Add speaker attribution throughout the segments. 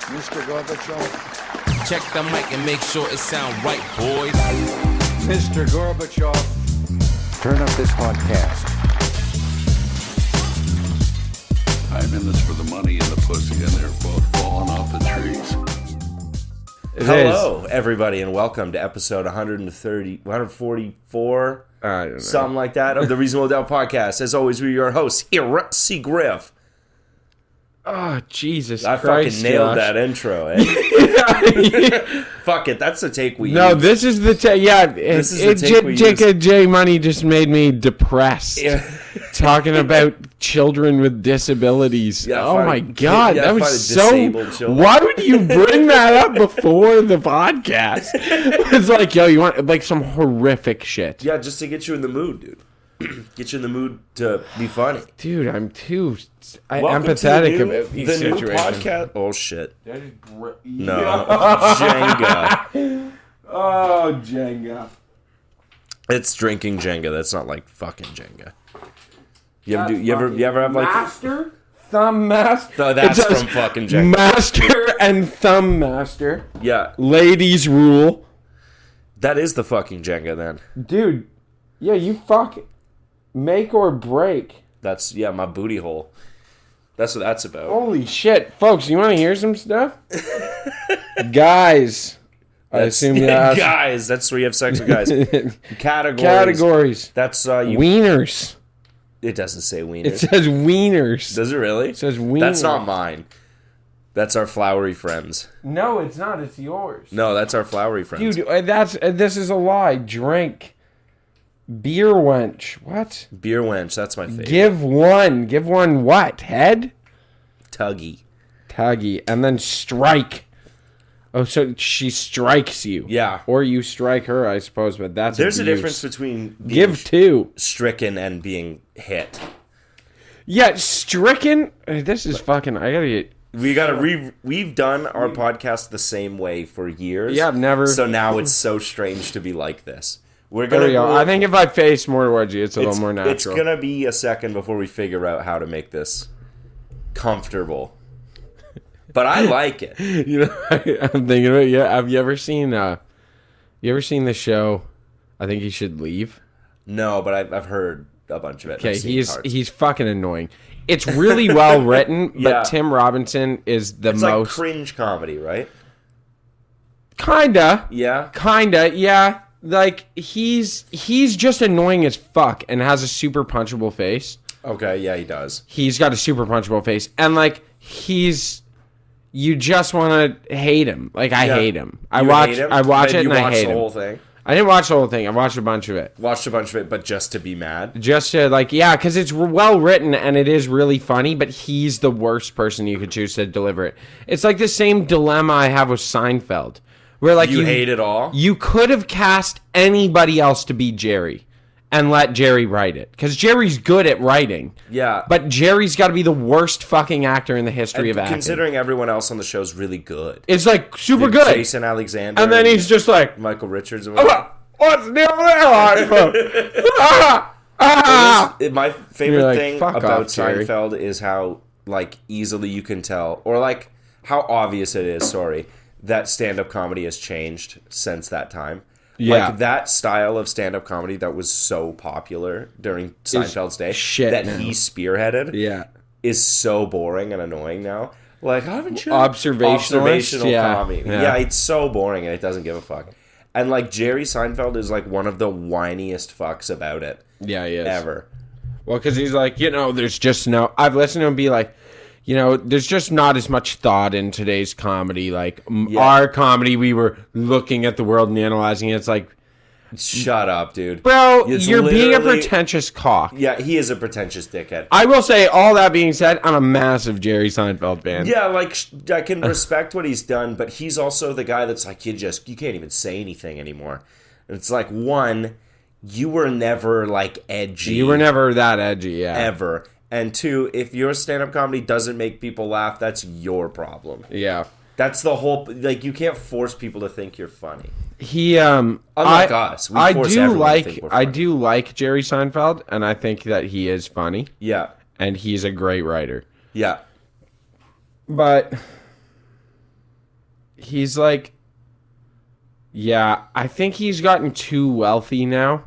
Speaker 1: Mr. Gorbachev.
Speaker 2: Check the mic and make sure it sound right, boys.
Speaker 1: Mr. Gorbachev.
Speaker 3: Turn up this podcast.
Speaker 4: I'm in this for the money and the pussy, and they're both falling off the trees.
Speaker 5: Hello, everybody, and welcome to episode 144, something like that, of the Reasonable Doubt podcast. As always, we're your hosts here, C. Griff.
Speaker 6: Oh, Jesus
Speaker 5: I
Speaker 6: Christ,
Speaker 5: fucking nailed
Speaker 6: Josh.
Speaker 5: that intro, eh? Fuck it, that's the take we
Speaker 6: No,
Speaker 5: use.
Speaker 6: this is the take. Yeah,
Speaker 5: This is the take we
Speaker 6: Jacob J. Money just made me depressed.
Speaker 5: Yeah.
Speaker 6: Talking about children with disabilities.
Speaker 5: Yeah,
Speaker 6: oh
Speaker 5: fine.
Speaker 6: my God,
Speaker 5: Yeah,
Speaker 6: that
Speaker 5: fine,
Speaker 6: was
Speaker 5: disabled
Speaker 6: so.
Speaker 5: children.
Speaker 6: Why would you bring that up before the podcast? It's like, yo, you want like some horrific shit.
Speaker 5: Yeah, just to get you in the mood, dude. Get you in the mood to be funny.
Speaker 6: Dude, I'm too
Speaker 5: Welcome
Speaker 6: empathetic
Speaker 5: to
Speaker 6: about these
Speaker 5: the new
Speaker 6: situations.
Speaker 5: podcast. Oh, shit.
Speaker 6: No.
Speaker 5: No. Jenga.
Speaker 6: Oh, Jenga.
Speaker 5: It's drinking Jenga. That's not like fucking Jenga. You ever have like...
Speaker 6: Master? Thumb master?
Speaker 5: No, that's
Speaker 6: It says
Speaker 5: from fucking Jenga.
Speaker 6: Master and thumb master.
Speaker 5: Yeah,
Speaker 6: Ladies rule.
Speaker 5: that is the fucking Jenga then.
Speaker 6: Dude, yeah, you fuck make or break.
Speaker 5: That's, yeah, my booty hole. That's what that's about.
Speaker 6: Holy shit. Folks, you want to hear some stuff? Guys. I assume you asked.
Speaker 5: Guys, that's where you have sex with guys. Categories.
Speaker 6: Categories.
Speaker 5: That's,
Speaker 6: Wieners.
Speaker 5: it doesn't say
Speaker 6: It
Speaker 5: wieners.
Speaker 6: says wieners.
Speaker 5: Does it really?
Speaker 6: It says wieners.
Speaker 5: That's not mine. That's our flowery friends.
Speaker 6: No, it's not. It's yours.
Speaker 5: No, that's our flowery friends.
Speaker 6: Dude, this is a lie. Drink. Beer wench. What?
Speaker 5: Beer wench, that's my favorite.
Speaker 6: Give one. Give one what? Head?
Speaker 5: Tuggy.
Speaker 6: Tuggy. And then strike. Oh, so she strikes you.
Speaker 5: Yeah.
Speaker 6: Or you strike her, I suppose, but that's
Speaker 5: There's
Speaker 6: abuse.
Speaker 5: a difference between being
Speaker 6: Give two.
Speaker 5: stricken and being hit.
Speaker 6: Yeah, stricken. This is fucking. I gotta get.
Speaker 5: We've done our podcast the same way for years.
Speaker 6: Yeah, I've never.
Speaker 5: So now it's so strange to be like this. We're
Speaker 6: There
Speaker 5: gonna
Speaker 6: we go. I think if I face more towards you, it's a little more natural.
Speaker 5: It's gonna be a second before we figure out how to make this comfortable. But I like it.
Speaker 6: You know, I'm thinking of it. Yeah, have you ever seen? You ever seen the show? I think he should leave.
Speaker 5: No, but I've heard a bunch of it.
Speaker 6: Okay,
Speaker 5: I've seen parts.
Speaker 6: he's fucking annoying. It's really well written, but
Speaker 5: Yeah.
Speaker 6: Tim Robinson is the
Speaker 5: It's like
Speaker 6: most
Speaker 5: cringe comedy, right?
Speaker 6: kinda.
Speaker 5: Yeah.
Speaker 6: Yeah. Like he's just annoying as fuck and has a super punchable face.
Speaker 5: Okay. Yeah, he does.
Speaker 6: He's got a super punchable face, and like you just want to hate him. Like I
Speaker 5: Yeah.
Speaker 6: hate him. I
Speaker 5: You
Speaker 6: watch
Speaker 5: hate him?
Speaker 6: it
Speaker 5: But
Speaker 6: and
Speaker 5: you
Speaker 6: I
Speaker 5: watched
Speaker 6: hate
Speaker 5: the
Speaker 6: him.
Speaker 5: whole thing.
Speaker 6: I didn't watch the whole thing. I watched a bunch of it.
Speaker 5: Watched a bunch of it, but just to be mad.
Speaker 6: Just to like, yeah, because it's well written and it is really funny, but he's the worst person you could choose to deliver it. It's like the same dilemma I have with Seinfeld, where like
Speaker 5: You hate it all?
Speaker 6: You could have cast anybody else to be Jerry and let Jerry write it, because Jerry's good at writing.
Speaker 5: Yeah.
Speaker 6: But Jerry's got to be the worst fucking actor in the history of acting.
Speaker 5: Considering everyone else on the show is really good.
Speaker 6: It's like super good.
Speaker 5: Jason Alexander.
Speaker 6: And then he's just like,
Speaker 5: Michael Richards. And
Speaker 6: what's the deal there?
Speaker 5: My favorite
Speaker 6: You're like,
Speaker 5: thing
Speaker 6: "Fuck
Speaker 5: about
Speaker 6: off, Jerry."
Speaker 5: Seinfeld is how like easily you can tell, or like how obvious it is, that stand-up comedy has changed since that time.
Speaker 6: Yeah.
Speaker 5: Like that style of stand-up comedy that was so popular during Seinfeld's day
Speaker 6: shit
Speaker 5: that
Speaker 6: now.
Speaker 5: he spearheaded
Speaker 6: Yeah.
Speaker 5: is so boring and annoying now. Like, haven't you?
Speaker 6: Observationalist? Yeah.
Speaker 5: comedy.
Speaker 6: Yeah.
Speaker 5: Yeah, it's so boring and it doesn't give a fuck. And like Jerry Seinfeld is like one of the whiniest fucks about it
Speaker 6: Yeah, he is.
Speaker 5: ever.
Speaker 6: Well, because he's like, there's just no... I've listened to him be like, there's just not as much thought in today's comedy. Like, our comedy, we were looking at the world and analyzing it. It's like,
Speaker 5: Shut up, dude.
Speaker 6: bro,
Speaker 5: It's
Speaker 6: you're being a
Speaker 5: literally-
Speaker 6: pretentious cock.
Speaker 5: Yeah, he is a pretentious dickhead.
Speaker 6: I will say, all that being said, I'm a massive Jerry Seinfeld fan.
Speaker 5: Yeah, like I can respect what he's done, but he's also the guy that's like you can't even say anything anymore. And it's like, one, you were never like edgy.
Speaker 6: You were never that edgy, yeah.
Speaker 5: ever. And two, if your stand-up comedy doesn't make people laugh, that's your problem.
Speaker 6: Yeah.
Speaker 5: That's the whole, like, you can't force people to think you're funny.
Speaker 6: He
Speaker 5: Unlike us, we force everyone to think we're
Speaker 6: I
Speaker 5: funny.
Speaker 6: do like Jerry Seinfeld, and I think that he is funny,
Speaker 5: Yeah.
Speaker 6: and he's a great writer.
Speaker 5: Yeah.
Speaker 6: But He's like, yeah, I think he's gotten too wealthy now.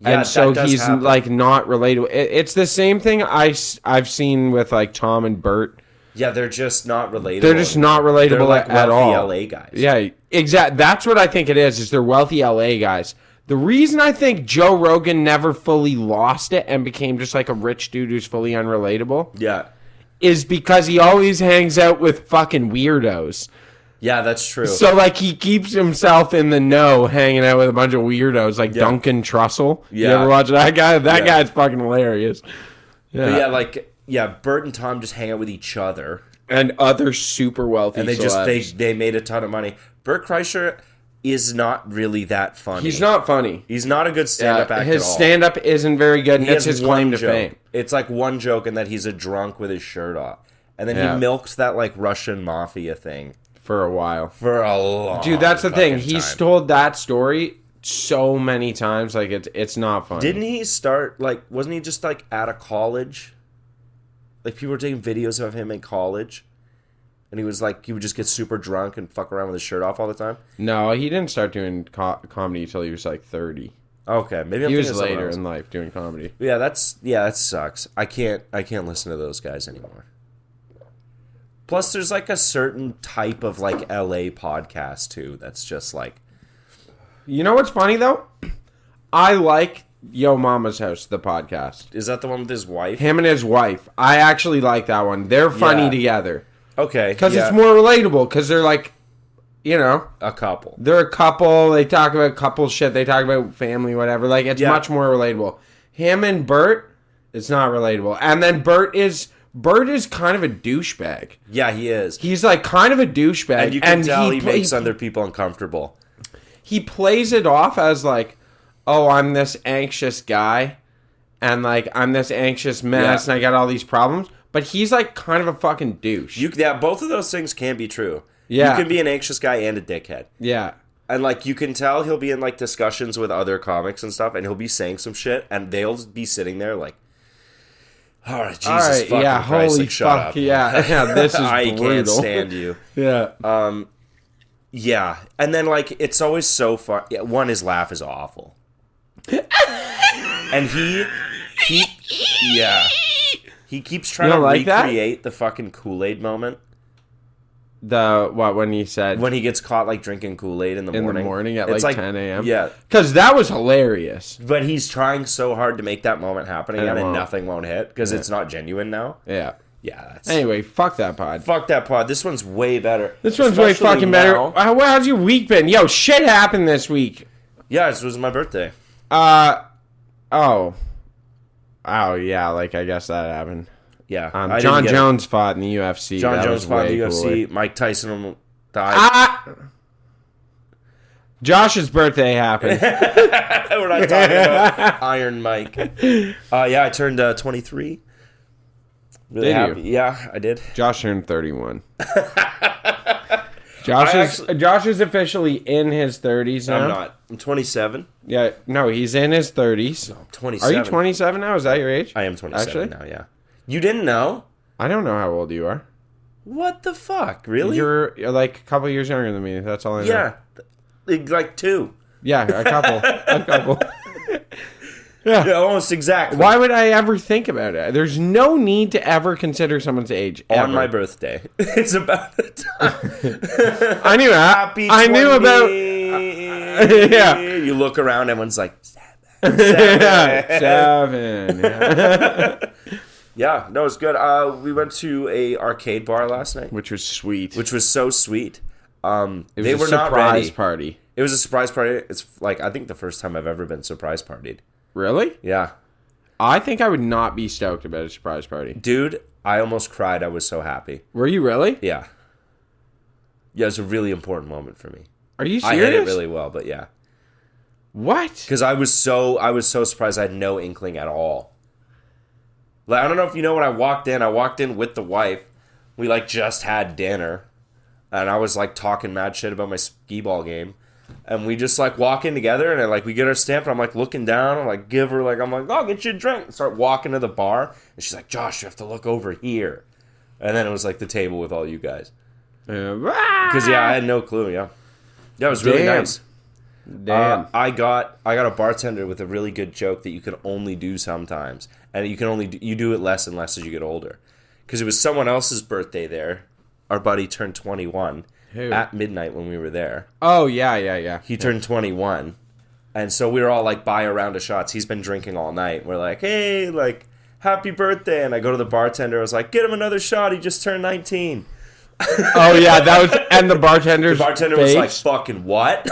Speaker 5: Yeah,
Speaker 6: And so
Speaker 5: that does
Speaker 6: he's
Speaker 5: happen.
Speaker 6: like not relatable. It's the same thing I've seen with like Tom and Bert.
Speaker 5: Yeah, they're just not relatable.
Speaker 6: They're just not
Speaker 5: They're
Speaker 6: relatable
Speaker 5: like
Speaker 6: at
Speaker 5: wealthy
Speaker 6: all.
Speaker 5: LA guys.
Speaker 6: Yeah, exactly. That's what I think it is they're wealthy LA guys. The reason I think Joe Rogan never fully lost it and became just like a rich dude who's fully unrelatable
Speaker 5: Yeah.
Speaker 6: is because he always hangs out with fucking weirdos.
Speaker 5: Yeah, that's true.
Speaker 6: So, like, he keeps himself in the know, hanging out with a bunch of weirdos, like
Speaker 5: Yeah.
Speaker 6: Duncan Trussell. You
Speaker 5: Yeah.
Speaker 6: ever watch that guy? That
Speaker 5: Yeah.
Speaker 6: guy's fucking hilarious.
Speaker 5: But Bert and Tom just hang out with each other,
Speaker 6: And other super wealthy
Speaker 5: and they
Speaker 6: celebs.
Speaker 5: they made a ton of money. Bert Kreischer is not really that funny.
Speaker 6: He's not funny.
Speaker 5: He's not a good stand-up actor
Speaker 6: His
Speaker 5: at all.
Speaker 6: stand-up isn't very good, and
Speaker 5: He
Speaker 6: that's
Speaker 5: has
Speaker 6: his claim
Speaker 5: one
Speaker 6: to
Speaker 5: joke.
Speaker 6: fame.
Speaker 5: It's like one joke, and that he's a drunk with his shirt off, and then
Speaker 6: Yeah.
Speaker 5: he milked that like Russian mafia thing
Speaker 6: For a while.
Speaker 5: for a long.
Speaker 6: Dude, that's the thing.
Speaker 5: fucking
Speaker 6: He's
Speaker 5: time.
Speaker 6: told that story so many times. Like, it's not funny.
Speaker 5: Didn't he start like? Wasn't he just like out of college? Like people were taking videos of him in college, and he was like he would just get super drunk and fuck around with his shirt off all the time.
Speaker 6: No, he didn't start doing comedy until he was like 30.
Speaker 5: Okay, maybe I'm
Speaker 6: He
Speaker 5: thinking
Speaker 6: was
Speaker 5: of someone
Speaker 6: later
Speaker 5: else.
Speaker 6: in life doing comedy.
Speaker 5: Yeah, that sucks. I can't listen to those guys anymore. Plus, there's like a certain type of like LA podcast too. That's just like
Speaker 6: You know what's funny, though? I like Yo Mama's House, the podcast.
Speaker 5: is that the one with his wife?
Speaker 6: Him and his wife. I actually like that one. They're funny
Speaker 5: Yeah.
Speaker 6: together.
Speaker 5: Okay,
Speaker 6: Because
Speaker 5: yeah,
Speaker 6: it's more relatable. Because they're like, you know,
Speaker 5: a couple.
Speaker 6: they're a couple. They talk about couple shit. They talk about family, whatever. Like, it's
Speaker 5: Yeah.
Speaker 6: much more relatable. Him and Bert, it's not relatable. And then Bert is kind of a douchebag.
Speaker 5: Yeah, he is.
Speaker 6: He's like kind of a douchebag.
Speaker 5: And you can tell he makes
Speaker 6: he,
Speaker 5: other people uncomfortable.
Speaker 6: he plays it off as like, oh, I'm this anxious guy, and like I'm this anxious mess,
Speaker 5: Yeah.
Speaker 6: and I got all these problems. But he's like kind of a fucking douche.
Speaker 5: Both of those things can be true.
Speaker 6: Yeah.
Speaker 5: You can be an anxious guy and a dickhead.
Speaker 6: Yeah.
Speaker 5: And like you can tell he'll be in like discussions with other comics and stuff, and he'll be saying some shit, and they'll be sitting there like, all right, Jesus
Speaker 6: All right,
Speaker 5: fucking
Speaker 6: yeah,
Speaker 5: Christ,
Speaker 6: holy
Speaker 5: like, shut
Speaker 6: fuck,
Speaker 5: up.
Speaker 6: yeah, this is
Speaker 5: I
Speaker 6: brutal.
Speaker 5: can't stand you.
Speaker 6: Yeah.
Speaker 5: Yeah, and then like it's always so fun. Yeah, one, his laugh is awful, and he keeps trying
Speaker 6: You
Speaker 5: to
Speaker 6: don't like that?
Speaker 5: recreate the fucking Kool-Aid moment
Speaker 6: When he said
Speaker 5: when he gets caught like drinking Kool-Aid in the
Speaker 6: in
Speaker 5: morning.
Speaker 6: the morning at
Speaker 5: It's
Speaker 6: like 10 a.m.
Speaker 5: Yeah,
Speaker 6: Because that was hilarious.
Speaker 5: but he's trying so hard to make that moment happen
Speaker 6: And it
Speaker 5: again, and
Speaker 6: won't.
Speaker 5: nothing won't hit because it's not genuine now.
Speaker 6: Yeah.
Speaker 5: Yeah, that's
Speaker 6: Anyway, fuck that pod.
Speaker 5: fuck that pod. This one's way better.
Speaker 6: This one's way
Speaker 5: Especially
Speaker 6: fucking better.
Speaker 5: now.
Speaker 6: How's your week been? Yo, shit happened this week.
Speaker 5: Yeah, this was my birthday.
Speaker 6: Oh, yeah, like I guess that happened.
Speaker 5: Yeah, I didn't
Speaker 6: John
Speaker 5: get it.
Speaker 6: Jones fought in the UFC.
Speaker 5: John
Speaker 6: That
Speaker 5: Jones
Speaker 6: was
Speaker 5: fought in the
Speaker 6: way
Speaker 5: UFC.
Speaker 6: cooler.
Speaker 5: Mike Tyson died.
Speaker 6: Ah! Josh's birthday happened.
Speaker 5: We're not talking about Iron Mike. Yeah, I turned 23. Really
Speaker 6: Did
Speaker 5: happy.
Speaker 6: you?
Speaker 5: Yeah, I did.
Speaker 6: Josh turned 31. Josh is officially in his 30s now.
Speaker 5: I'm not. I'm 27.
Speaker 6: Yeah, no, he's in his 30s.
Speaker 5: I'm 27.
Speaker 6: Are you 27 now? Is that your age?
Speaker 5: I am 27
Speaker 6: Actually?
Speaker 5: now, yeah. You didn't know?
Speaker 6: I don't know how old you are.
Speaker 5: What the fuck? Really?
Speaker 6: You're like a couple years younger than me. That's all I know.
Speaker 5: Yeah. Like 2.
Speaker 6: Yeah, a couple. a couple.
Speaker 5: Yeah, almost exactly.
Speaker 6: Why would I ever think about it? There's no need to ever consider someone's age.
Speaker 5: On
Speaker 6: ever.
Speaker 5: my birthday. It's about the time.
Speaker 6: I knew that.
Speaker 5: Happy
Speaker 6: I knew
Speaker 5: 20.
Speaker 6: about. Yeah.
Speaker 5: You look around, everyone's like,
Speaker 6: Yeah, 7. Yeah.
Speaker 5: yeah, no, it's good. We went to a arcade bar last night,
Speaker 6: Which was sweet.
Speaker 5: which was so sweet.
Speaker 6: It was
Speaker 5: They
Speaker 6: a
Speaker 5: were not
Speaker 6: surprise
Speaker 5: ready.
Speaker 6: party.
Speaker 5: It was a surprise party. It's like, I think the first time I've ever been surprise partied.
Speaker 6: Really?
Speaker 5: Yeah.
Speaker 6: I think I would not be stoked about a surprise party.
Speaker 5: Dude, I almost cried. I was so happy.
Speaker 6: Were you really?
Speaker 5: Yeah. Yeah, it was a really important moment for me.
Speaker 6: Are you
Speaker 5: I
Speaker 6: serious?
Speaker 5: hit it really well, but yeah.
Speaker 6: What?
Speaker 5: Because I was so surprised. I had no inkling at all. Like, I don't know if you know when I walked in with the wife. We like just had dinner, and I was like talking mad shit about my skee-ball game, and we just like walk in together, and like we get our stamp, and I'm like looking down, I'm like give her like I'm like, oh, get you a drink. Start walking to the bar, and she's like, Josh, you have to look over here, and then it was like the table with all you guys. Because I had no clue. Yeah, it was really
Speaker 6: Damn.
Speaker 5: nice.
Speaker 6: Damn.
Speaker 5: I got a bartender with a really good joke that you can only do sometimes, and you do it less and less as you get older. Because it was someone else's birthday there. Our buddy turned 21 at midnight when we were there.
Speaker 6: Oh, yeah.
Speaker 5: He turned 21, and so we were all like, buy a round of shots. He's been drinking all night. We're like, hey, like, happy birthday! And I go to the bartender. I was like, get him another shot. He just turned 19.
Speaker 6: Oh, yeah, that was... And the bartender's
Speaker 5: The bartender
Speaker 6: face?
Speaker 5: was like, fucking what?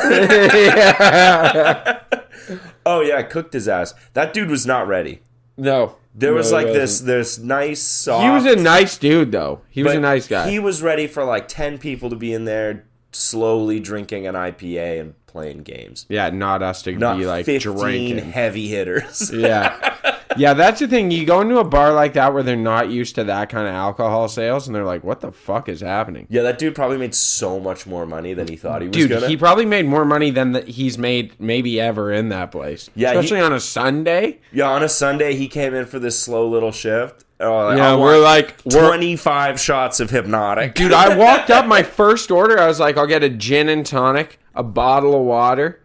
Speaker 5: Oh, yeah, I cooked his ass. That dude was not ready.
Speaker 6: No.
Speaker 5: There was
Speaker 6: No,
Speaker 5: like
Speaker 6: he
Speaker 5: this
Speaker 6: wasn't.
Speaker 5: nice, soft...
Speaker 6: He was a nice dude, though. He was a
Speaker 5: but
Speaker 6: nice guy.
Speaker 5: He was ready for like 10 people to be in there slowly drinking an IPA and playing games.
Speaker 6: Yeah, not us to
Speaker 5: Not
Speaker 6: be like
Speaker 5: 15
Speaker 6: drinking.
Speaker 5: heavy hitters.
Speaker 6: Yeah. Yeah, that's the thing. You go into a bar like that where they're not used to that kind of alcohol sales, and they're like, what the fuck is happening?
Speaker 5: Yeah, that dude probably made so much more money than he thought he was
Speaker 6: Dude,
Speaker 5: gonna.
Speaker 6: he probably made more money than he's made maybe ever in that place.
Speaker 5: Yeah,
Speaker 6: especially on a Sunday.
Speaker 5: Yeah, on a Sunday, he came in for this slow little shift.
Speaker 6: Yeah, we're like
Speaker 5: 25 shots of Hypnotic.
Speaker 6: Dude, I walked up my first order. I was like, I'll get a gin and tonic, a bottle of water,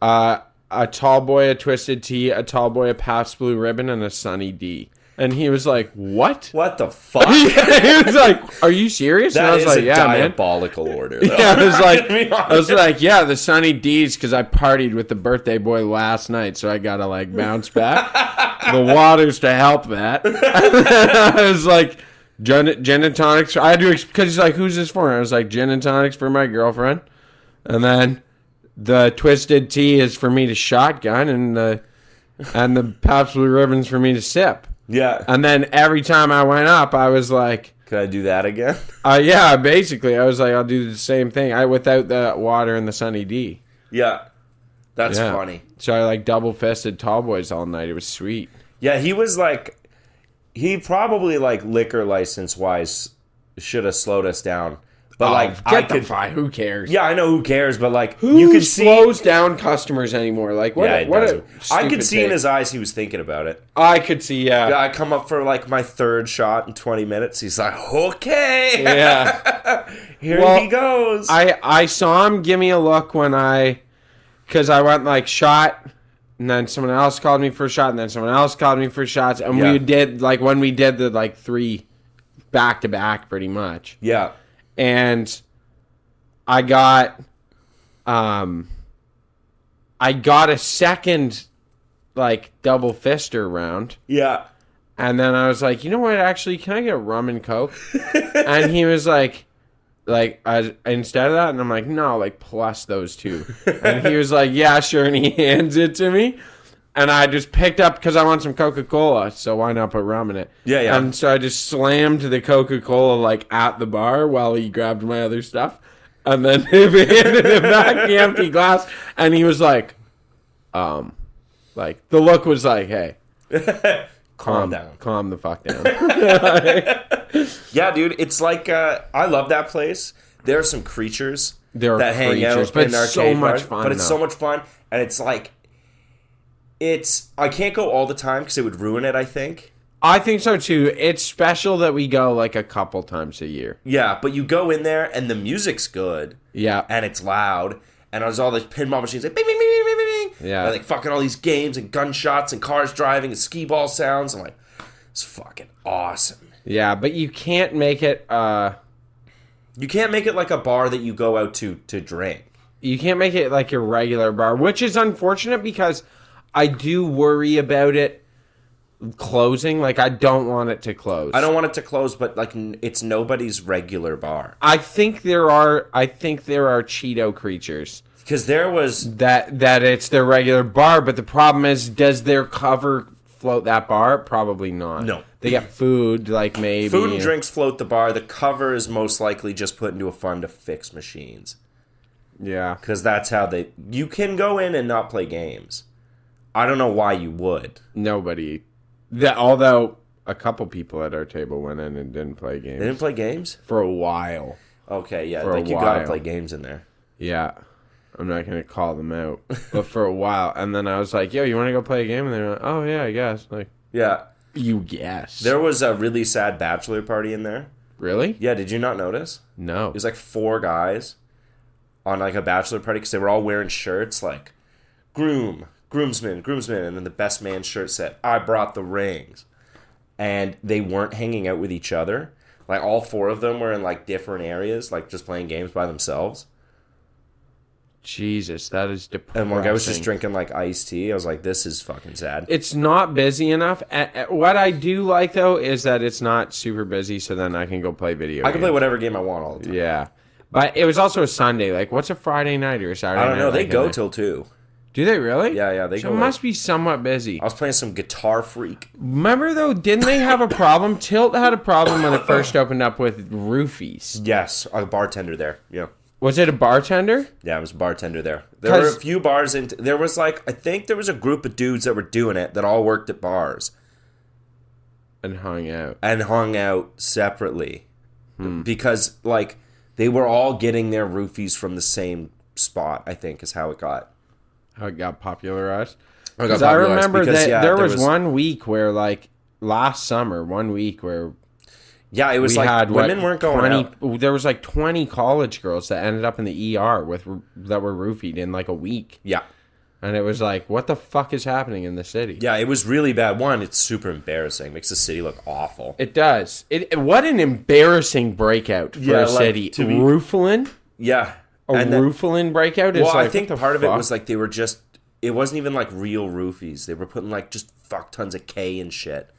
Speaker 6: a tall boy, a twisted tea, a tall boy, a Pabst Blue Ribbon, and a Sunny D. And he was like, what?
Speaker 5: What the fuck?
Speaker 6: He was like, are you serious? And I
Speaker 5: That
Speaker 6: was
Speaker 5: is
Speaker 6: like,
Speaker 5: a
Speaker 6: yeah, man.
Speaker 5: diabolical order, though.
Speaker 6: Yeah,
Speaker 5: Be
Speaker 6: I was
Speaker 5: honest.
Speaker 6: like, yeah, the Sunny D's because I partied with the birthday boy last night, so I gotta like bounce back. The water's to help that. I was like, gin and tonics. I had to because he's like, who's this for? And I was like, gin and tonics for my girlfriend, and then the twisted tea is for me to shotgun, and the Pabst Blue Ribbon's for me to sip.
Speaker 5: Yeah.
Speaker 6: And then every time I went up, I was like,
Speaker 5: Could I do that again?
Speaker 6: yeah, basically, I was like, I'll do the same thing. Without the water and the Sunny D.
Speaker 5: Yeah. That's
Speaker 6: Yeah.
Speaker 5: funny.
Speaker 6: So I like double fisted tall boys all night. It was sweet.
Speaker 5: Yeah, he was like, he probably like liquor license wise should have slowed us down. But like, I
Speaker 6: get the
Speaker 5: could,
Speaker 6: fine. Who cares?
Speaker 5: yeah, I know who cares, but like,
Speaker 6: Who
Speaker 5: you could see.
Speaker 6: slows down customers anymore? Like what?
Speaker 5: Yeah, it
Speaker 6: what
Speaker 5: doesn't. I could
Speaker 6: stupid
Speaker 5: see in
Speaker 6: take.
Speaker 5: his eyes he was thinking about it.
Speaker 6: I could see.
Speaker 5: Yeah, I come up for like my third shot in 20 minutes. He's like, okay,
Speaker 6: Yeah.
Speaker 5: here
Speaker 6: Well,
Speaker 5: he goes.
Speaker 6: I saw him give me a look because I went like shot, and then someone else called me for a shot, and then someone else called me for shots, and
Speaker 5: Yeah.
Speaker 6: we did like when we did the like 3 back to back pretty much,
Speaker 5: yeah,
Speaker 6: and I got a second like double fister round.
Speaker 5: yeah.
Speaker 6: And then I was like, you know what? Actually, can I get rum and coke? And he was like, instead of that, and I'm like, no, like plus those 2. And he was like, yeah, sure. And he hands it to me, and I just picked up because I want some Coca-Cola. So why not put rum in it?
Speaker 5: Yeah, yeah.
Speaker 6: And so I just slammed the Coca-Cola like at the bar while he grabbed my other stuff, and then handed him back the empty glass, and he was like the look was like, hey.
Speaker 5: Calm down.
Speaker 6: Calm the fuck down.
Speaker 5: Yeah, dude, it's like I love that place. There are some creatures
Speaker 6: There are
Speaker 5: that hang
Speaker 6: creatures,
Speaker 5: out
Speaker 6: but
Speaker 5: in
Speaker 6: it's so
Speaker 5: arcade
Speaker 6: much
Speaker 5: bars,
Speaker 6: fun,
Speaker 5: but it's
Speaker 6: though.
Speaker 5: so much fun, and it's like I can't go all the time because it would ruin it. I think.
Speaker 6: I think so too. It's special that we go like a couple times a year.
Speaker 5: Yeah, but you go in there and the music's good
Speaker 6: Yeah.
Speaker 5: and it's loud and there's all these pinball machines like bing bing bing bing bing bing.
Speaker 6: Yeah.
Speaker 5: And like fucking all these games and gunshots and cars driving and skee ball sounds. I'm like, it's fucking awesome.
Speaker 6: Yeah, but you can't make it
Speaker 5: You can't make it like a bar that you go out to drink.
Speaker 6: you can't make it like a regular bar, which is unfortunate because I do worry about it closing. Like I don't want it to close.
Speaker 5: I don't want it to close, but like it's nobody's regular bar.
Speaker 6: I think there are Cheeto creatures
Speaker 5: Because there was
Speaker 6: that it's their regular bar, but the problem is, does their cover float that bar? Probably not.
Speaker 5: No.
Speaker 6: They get food, like maybe
Speaker 5: food and drinks float the bar. The cover is most likely just put into a fund to fix machines.
Speaker 6: Yeah.
Speaker 5: Because that's how you can go in and not play games. I don't know why you would.
Speaker 6: Nobody. Although a couple people at our table went in and didn't play games.
Speaker 5: They didn't play games?
Speaker 6: For a while.
Speaker 5: Okay, yeah.
Speaker 6: For a
Speaker 5: Like, you gotta
Speaker 6: while.
Speaker 5: play games in there.
Speaker 6: Yeah. I'm not going to call them out. But for a while. And then I was like, yo, you want to go play a game? And they were like, oh, yeah, I guess. Like,
Speaker 5: Yeah.
Speaker 6: you guess.
Speaker 5: There was a really sad bachelor party in there.
Speaker 6: Really?
Speaker 5: Yeah, did you not notice?
Speaker 6: No.
Speaker 5: It was like 4 guys on like a bachelor party because they were all wearing shirts like groomsman, and then the best man shirt said, "I brought the rings." And they weren't hanging out with each other. Like all 4 of them were in like different areas, like just playing games by themselves.
Speaker 6: Jesus, that is depressing.
Speaker 5: And one guy was just drinking like iced tea. I was like, this is fucking sad.
Speaker 6: It's not busy enough. What I do like though is that it's not super busy, so then I can go play video
Speaker 5: I can play
Speaker 6: games.
Speaker 5: whatever game I want all the time.
Speaker 6: Yeah. But it was also a Sunday. Like, what's a Friday night or a Saturday night?
Speaker 5: I don't know. They
Speaker 6: like
Speaker 5: go
Speaker 6: in there?
Speaker 5: till 2.
Speaker 6: Do they really?
Speaker 5: Yeah, they
Speaker 6: so
Speaker 5: go.
Speaker 6: it must be somewhat busy.
Speaker 5: I was playing some Guitar Freak.
Speaker 6: Remember though, didn't they have a problem? Tilt had a problem when it first opened up with roofies.
Speaker 5: Yes, a bartender there. Yeah.
Speaker 6: Was it a bartender?
Speaker 5: Yeah, I was a bartender there. There were a
Speaker 6: 'Cause-
Speaker 5: few bars in. There was like, I think there was a group of dudes that were doing it that all worked at bars
Speaker 6: And hung out.
Speaker 5: and hung out separately because like they were all getting their roofies from the same spot. I think is how it got.
Speaker 6: How it got popularized.
Speaker 5: How it got
Speaker 6: Because I
Speaker 5: popularized
Speaker 6: remember
Speaker 5: because,
Speaker 6: that
Speaker 5: yeah,
Speaker 6: there was 1 week where, like, last summer, 1 week where
Speaker 5: Yeah, it was
Speaker 6: we
Speaker 5: like
Speaker 6: had
Speaker 5: women weren't going
Speaker 6: 20,
Speaker 5: out.
Speaker 6: There was like 20 college girls that ended up in the ER that were roofied in like a week.
Speaker 5: Yeah.
Speaker 6: And it was like, what the fuck is happening in the city?
Speaker 5: Yeah, it was really bad. One, it's super embarrassing. Makes the city look awful.
Speaker 6: It does. What an embarrassing breakout for
Speaker 5: Yeah,
Speaker 6: a
Speaker 5: like,
Speaker 6: city.
Speaker 5: to be-
Speaker 6: Rooflin?
Speaker 5: Yeah.
Speaker 6: A
Speaker 5: And then-
Speaker 6: rooflin breakout is
Speaker 5: Well,
Speaker 6: like,
Speaker 5: I think
Speaker 6: what the
Speaker 5: part of it
Speaker 6: fuck?
Speaker 5: was like they were just. It wasn't even like real roofies. They were putting like just fuck tons of K and shit.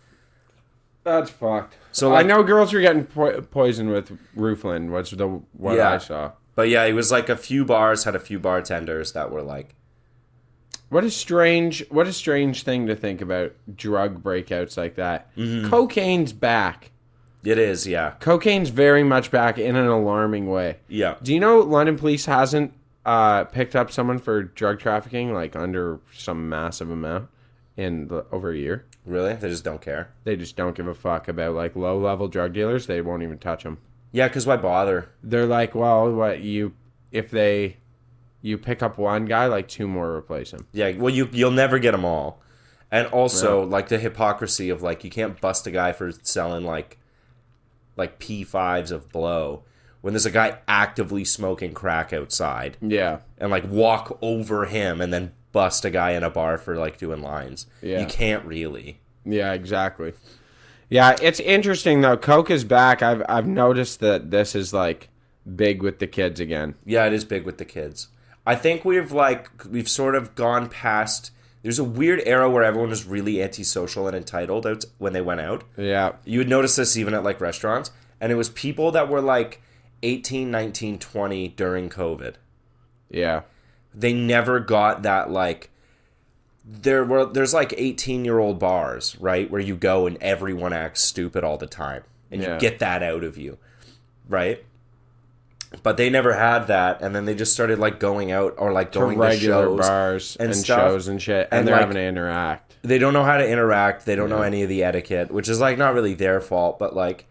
Speaker 6: That's fucked.
Speaker 5: So,
Speaker 6: So
Speaker 5: like-
Speaker 6: I know girls were getting poisoned with rooflin. What's what
Speaker 5: Yeah.
Speaker 6: I saw.
Speaker 5: But yeah, it was like a few bars had a few bartenders that were like.
Speaker 6: What a strange thing to think about drug breakouts like that.
Speaker 5: Mm-hmm.
Speaker 6: Cocaine's back.
Speaker 5: It is, yeah.
Speaker 6: Cocaine's very much back in an alarming way.
Speaker 5: Yeah.
Speaker 6: Do you know London police hasn't picked up someone for drug trafficking like under some massive amount in over a year?
Speaker 5: Really? They just don't care.
Speaker 6: They just don't give a fuck about like low level drug dealers. They won't even touch them.
Speaker 5: Yeah, because why bother?
Speaker 6: They're like, well, if you pick up one guy, like 2 more replace him.
Speaker 5: Yeah, well, you'll never get them all. And also, like, the hypocrisy of, like, you can't bust a guy for selling, like P5s of blow when there's a guy actively smoking crack outside.
Speaker 6: Yeah.
Speaker 5: And, like, walk over him and then bust a guy in a bar for, like, doing lines.
Speaker 6: Yeah.
Speaker 5: You can't really.
Speaker 6: Yeah, exactly. Yeah, it's interesting though. Coke is back. I've noticed that this is like big with the kids again.
Speaker 5: Yeah, it is big with the kids. I think we've sort of gone past. There's a weird era where everyone was really antisocial and entitled out when they went out.
Speaker 6: Yeah.
Speaker 5: You would notice this even at like restaurants, and it was people that were like 18, 19, 20 during COVID.
Speaker 6: Yeah.
Speaker 5: They never got that like. There's like 18-year-old bars, right, where you go and everyone acts stupid all the time, and you get that out of you, right? But they never had that, and then they just started like going out or like going to
Speaker 6: regular
Speaker 5: shows
Speaker 6: bars and
Speaker 5: stuff.
Speaker 6: shows and shit, and,
Speaker 5: And,
Speaker 6: they're
Speaker 5: like,
Speaker 6: having to interact.
Speaker 5: They don't know how to interact. They don't know any of the etiquette, which is like not really their fault, but like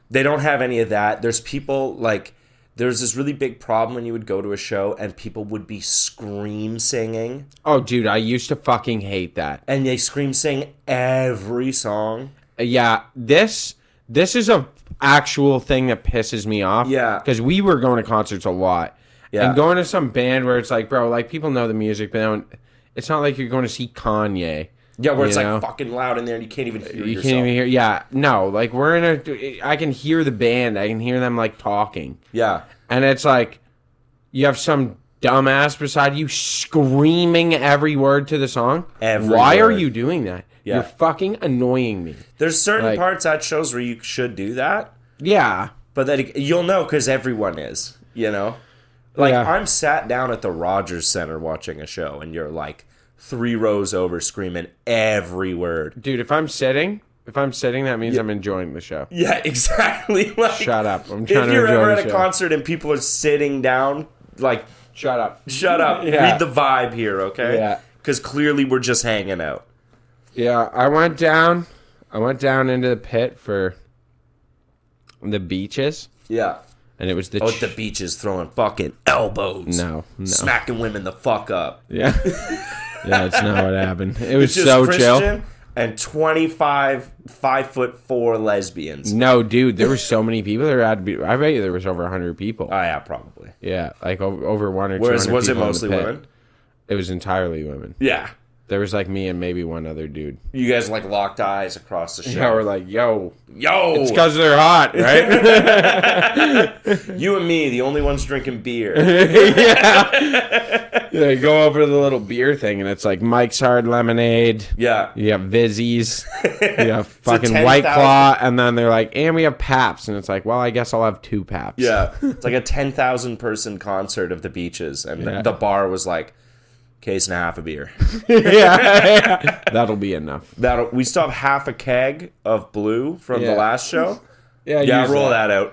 Speaker 5: they don't have any of that. There's people like there's this really big problem when you would go to a show and people would be scream singing,
Speaker 6: Oh, dude, I used to fucking hate that.
Speaker 5: and they scream sing every song.
Speaker 6: Yeah, this is a actual thing that pisses me off.
Speaker 5: Yeah.
Speaker 6: Because we were going to concerts a lot.
Speaker 5: Yeah.
Speaker 6: And going to some band where it's like, bro, like people know the music, but they don't, it's not like you're going to see Kanye.
Speaker 5: Yeah, where it's
Speaker 6: You
Speaker 5: like
Speaker 6: know?
Speaker 5: fucking loud in there and you can't even hear
Speaker 6: You
Speaker 5: yourself.
Speaker 6: can't even hear. Yeah, no, like we're in a. I can hear the band. I can hear them like talking,
Speaker 5: Yeah.
Speaker 6: and it's like you have some dumbass beside you screaming every word to the song.
Speaker 5: Every
Speaker 6: Why are
Speaker 5: word.
Speaker 6: you doing that?
Speaker 5: Yeah.
Speaker 6: You're fucking annoying me.
Speaker 5: There's certain
Speaker 6: Like-
Speaker 5: parts at shows where you should do that,
Speaker 6: Yeah,
Speaker 5: but that you'll know because everyone is, you know? Like,
Speaker 6: Yeah.
Speaker 5: I'm sat down at the Rogers Center watching a show, and you're like 3 rows over screaming every word.
Speaker 6: dude. If I'm sitting, that means I'm enjoying the show.
Speaker 5: Yeah, exactly. Like,
Speaker 6: Shut up. I'm trying
Speaker 5: if
Speaker 6: to
Speaker 5: you're
Speaker 6: enjoy
Speaker 5: ever
Speaker 6: the
Speaker 5: at a
Speaker 6: show.
Speaker 5: concert and people are sitting down, like,
Speaker 6: Shut up.
Speaker 5: shut up.
Speaker 6: Yeah.
Speaker 5: Read the vibe here, okay?
Speaker 6: Yeah.
Speaker 5: Because clearly we're just hanging out.
Speaker 6: Yeah, I went down into the pit for the beaches,
Speaker 5: Yeah.
Speaker 6: and it was the
Speaker 5: Oh, at the beaches throwing fucking elbows.
Speaker 6: no.
Speaker 5: Smacking women the fuck up.
Speaker 6: Yeah. Yeah, that's not what happened. It was
Speaker 5: Just
Speaker 6: so
Speaker 5: Christian,
Speaker 6: chill.
Speaker 5: and 25 5'4" lesbians.
Speaker 6: No, dude, there were so many people. There had to be. I bet you there was over 100 people.
Speaker 5: Oh yeah, probably.
Speaker 6: Yeah, like over 1 or 200
Speaker 5: Whereas was it
Speaker 6: people in the
Speaker 5: mostly
Speaker 6: pit.
Speaker 5: women?
Speaker 6: It was entirely women.
Speaker 5: Yeah.
Speaker 6: There was like me and maybe one other dude.
Speaker 5: You guys like locked eyes across the show.
Speaker 6: Yeah, we're like, yo,
Speaker 5: Yo,
Speaker 6: it's because they're hot, right?
Speaker 5: you and me, the only ones drinking beer.
Speaker 6: Yeah, you go over to the little beer thing, and it's like Mike's Hard Lemonade.
Speaker 5: Yeah.
Speaker 6: You have Vizzies. You have fucking
Speaker 5: 10,000
Speaker 6: White Claw, and then they're like, and we have Paps, and it's like, well, I guess I'll have 2 Paps.
Speaker 5: Yeah. It's like a 10,000 person concert of the beaches, and
Speaker 6: Yeah.
Speaker 5: the bar was like, case and a half of beer.
Speaker 6: yeah. That'll be enough.
Speaker 5: We still have half a keg of blue from the
Speaker 6: Yeah.
Speaker 5: last show.
Speaker 6: Yeah,
Speaker 5: Yeah,
Speaker 6: use
Speaker 5: roll that out.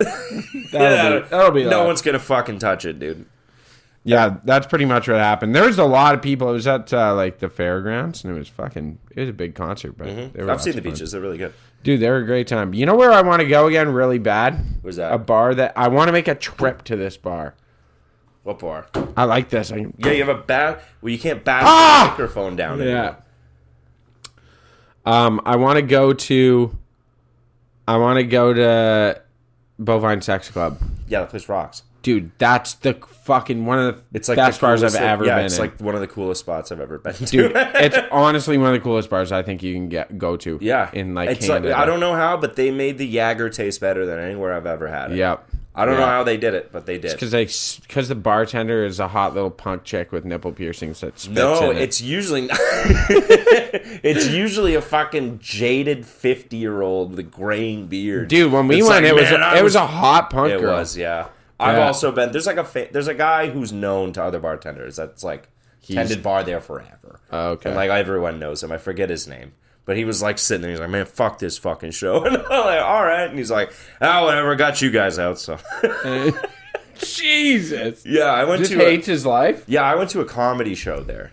Speaker 6: That'll be
Speaker 5: No
Speaker 6: that.
Speaker 5: one's gonna fucking touch it, dude.
Speaker 6: Yeah, that's pretty much what happened. There was a lot of people. It was at like the fairgrounds, and it was a big concert. But they were
Speaker 5: I've
Speaker 6: lots
Speaker 5: seen the
Speaker 6: of fun.
Speaker 5: beaches; they're really good.
Speaker 6: Dude, they were a great time. You know where I want to go again really bad?
Speaker 5: Where's that?
Speaker 6: A bar that I want to make a trip to this bar.
Speaker 5: What bar?
Speaker 6: I like this.
Speaker 5: Yeah, you have a bad. Well, you can't bash
Speaker 6: Ah!
Speaker 5: the microphone down.
Speaker 6: Yeah.
Speaker 5: Anymore.
Speaker 6: I want to go to Bovine Sex Club.
Speaker 5: Yeah, the place rocks.
Speaker 6: Dude, that's the fucking one of the
Speaker 5: It's like
Speaker 6: best
Speaker 5: the
Speaker 6: bars I've
Speaker 5: coolest-
Speaker 6: ever
Speaker 5: yeah,
Speaker 6: been
Speaker 5: it's
Speaker 6: in.
Speaker 5: like one of the coolest spots I've ever been to.
Speaker 6: Dude, it's honestly one of the coolest bars I think you can go to.
Speaker 5: Yeah,
Speaker 6: in like
Speaker 5: it's
Speaker 6: Canada.
Speaker 5: I don't know how, but they made the Jaeger taste better than anywhere I've ever had it.
Speaker 6: Yep.
Speaker 5: I don't know
Speaker 6: Yeah.
Speaker 5: how they did it, but they did.
Speaker 6: Because the bartender is a hot little punk chick with nipple piercings that spits
Speaker 5: No,
Speaker 6: in it.
Speaker 5: it's usually it's usually a fucking jaded 50-year-old with a graying beard.
Speaker 6: Dude, when we
Speaker 5: It's
Speaker 6: went,
Speaker 5: like,
Speaker 6: it
Speaker 5: man,
Speaker 6: was a hot punk
Speaker 5: It
Speaker 6: girl.
Speaker 5: was, yeah. I've
Speaker 6: Yeah.
Speaker 5: also been. There's like there's a guy who's known to other bartenders. That's like tended bar there forever.
Speaker 6: Oh, okay.
Speaker 5: And like everyone knows him. I forget his name. But he was like sitting there. He's like, man, fuck this fucking show. And I'm like, all right. And he's like, whatever. Got you guys out. So
Speaker 6: Jesus.
Speaker 5: yeah, I went
Speaker 6: Just
Speaker 5: to
Speaker 6: hates his life?
Speaker 5: I went to a comedy show there.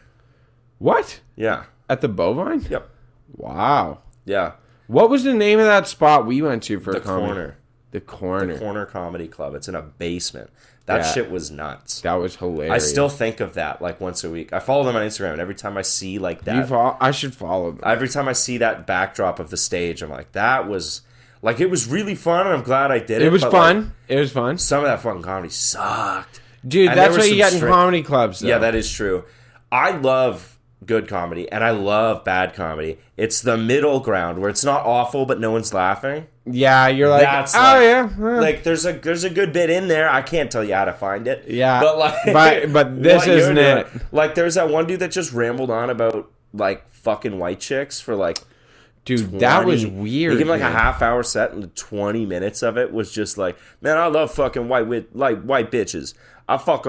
Speaker 6: What?
Speaker 5: Yeah.
Speaker 6: At the Bovine?
Speaker 5: Yep.
Speaker 6: Wow.
Speaker 5: Yeah.
Speaker 6: What was the name of that spot we went to for
Speaker 5: The
Speaker 6: a comedy?
Speaker 5: Corner.
Speaker 6: The Corner.
Speaker 5: Corner Comedy Club. It's in a basement. That
Speaker 6: Yeah.
Speaker 5: shit was nuts.
Speaker 6: That was hilarious.
Speaker 5: I still think of that like once a week. I follow them on Instagram, and every time I see like that,
Speaker 6: I should follow them.
Speaker 5: every time I see that backdrop of the stage, I'm like, that was like it was really fun, and I'm glad I did it.
Speaker 6: It was
Speaker 5: but,
Speaker 6: fun.
Speaker 5: like,
Speaker 6: it was fun.
Speaker 5: some of that fucking comedy sucked.
Speaker 6: Dude,
Speaker 5: And
Speaker 6: that's
Speaker 5: there
Speaker 6: what
Speaker 5: was
Speaker 6: you
Speaker 5: some
Speaker 6: get in
Speaker 5: straight-
Speaker 6: comedy clubs, though.
Speaker 5: Yeah, that is true. I love good comedy, and I love bad comedy. It's the middle ground where it's not awful, but no one's laughing.
Speaker 6: Yeah, you're like,
Speaker 5: That's
Speaker 6: oh,
Speaker 5: like,
Speaker 6: yeah.
Speaker 5: Like there's a good bit in there. I can't tell you how to find it.
Speaker 6: Yeah,
Speaker 5: but like,
Speaker 6: but this
Speaker 5: what you're
Speaker 6: isn't
Speaker 5: doing-
Speaker 6: it.
Speaker 5: Like there's that one dude that just rambled on about like fucking white chicks for like.
Speaker 6: Dude, that was
Speaker 5: 20
Speaker 6: weird.
Speaker 5: He gave him like
Speaker 6: man.
Speaker 5: a half-hour set, and 20 minutes of it was just like, man, I love fucking white bitches. I fuck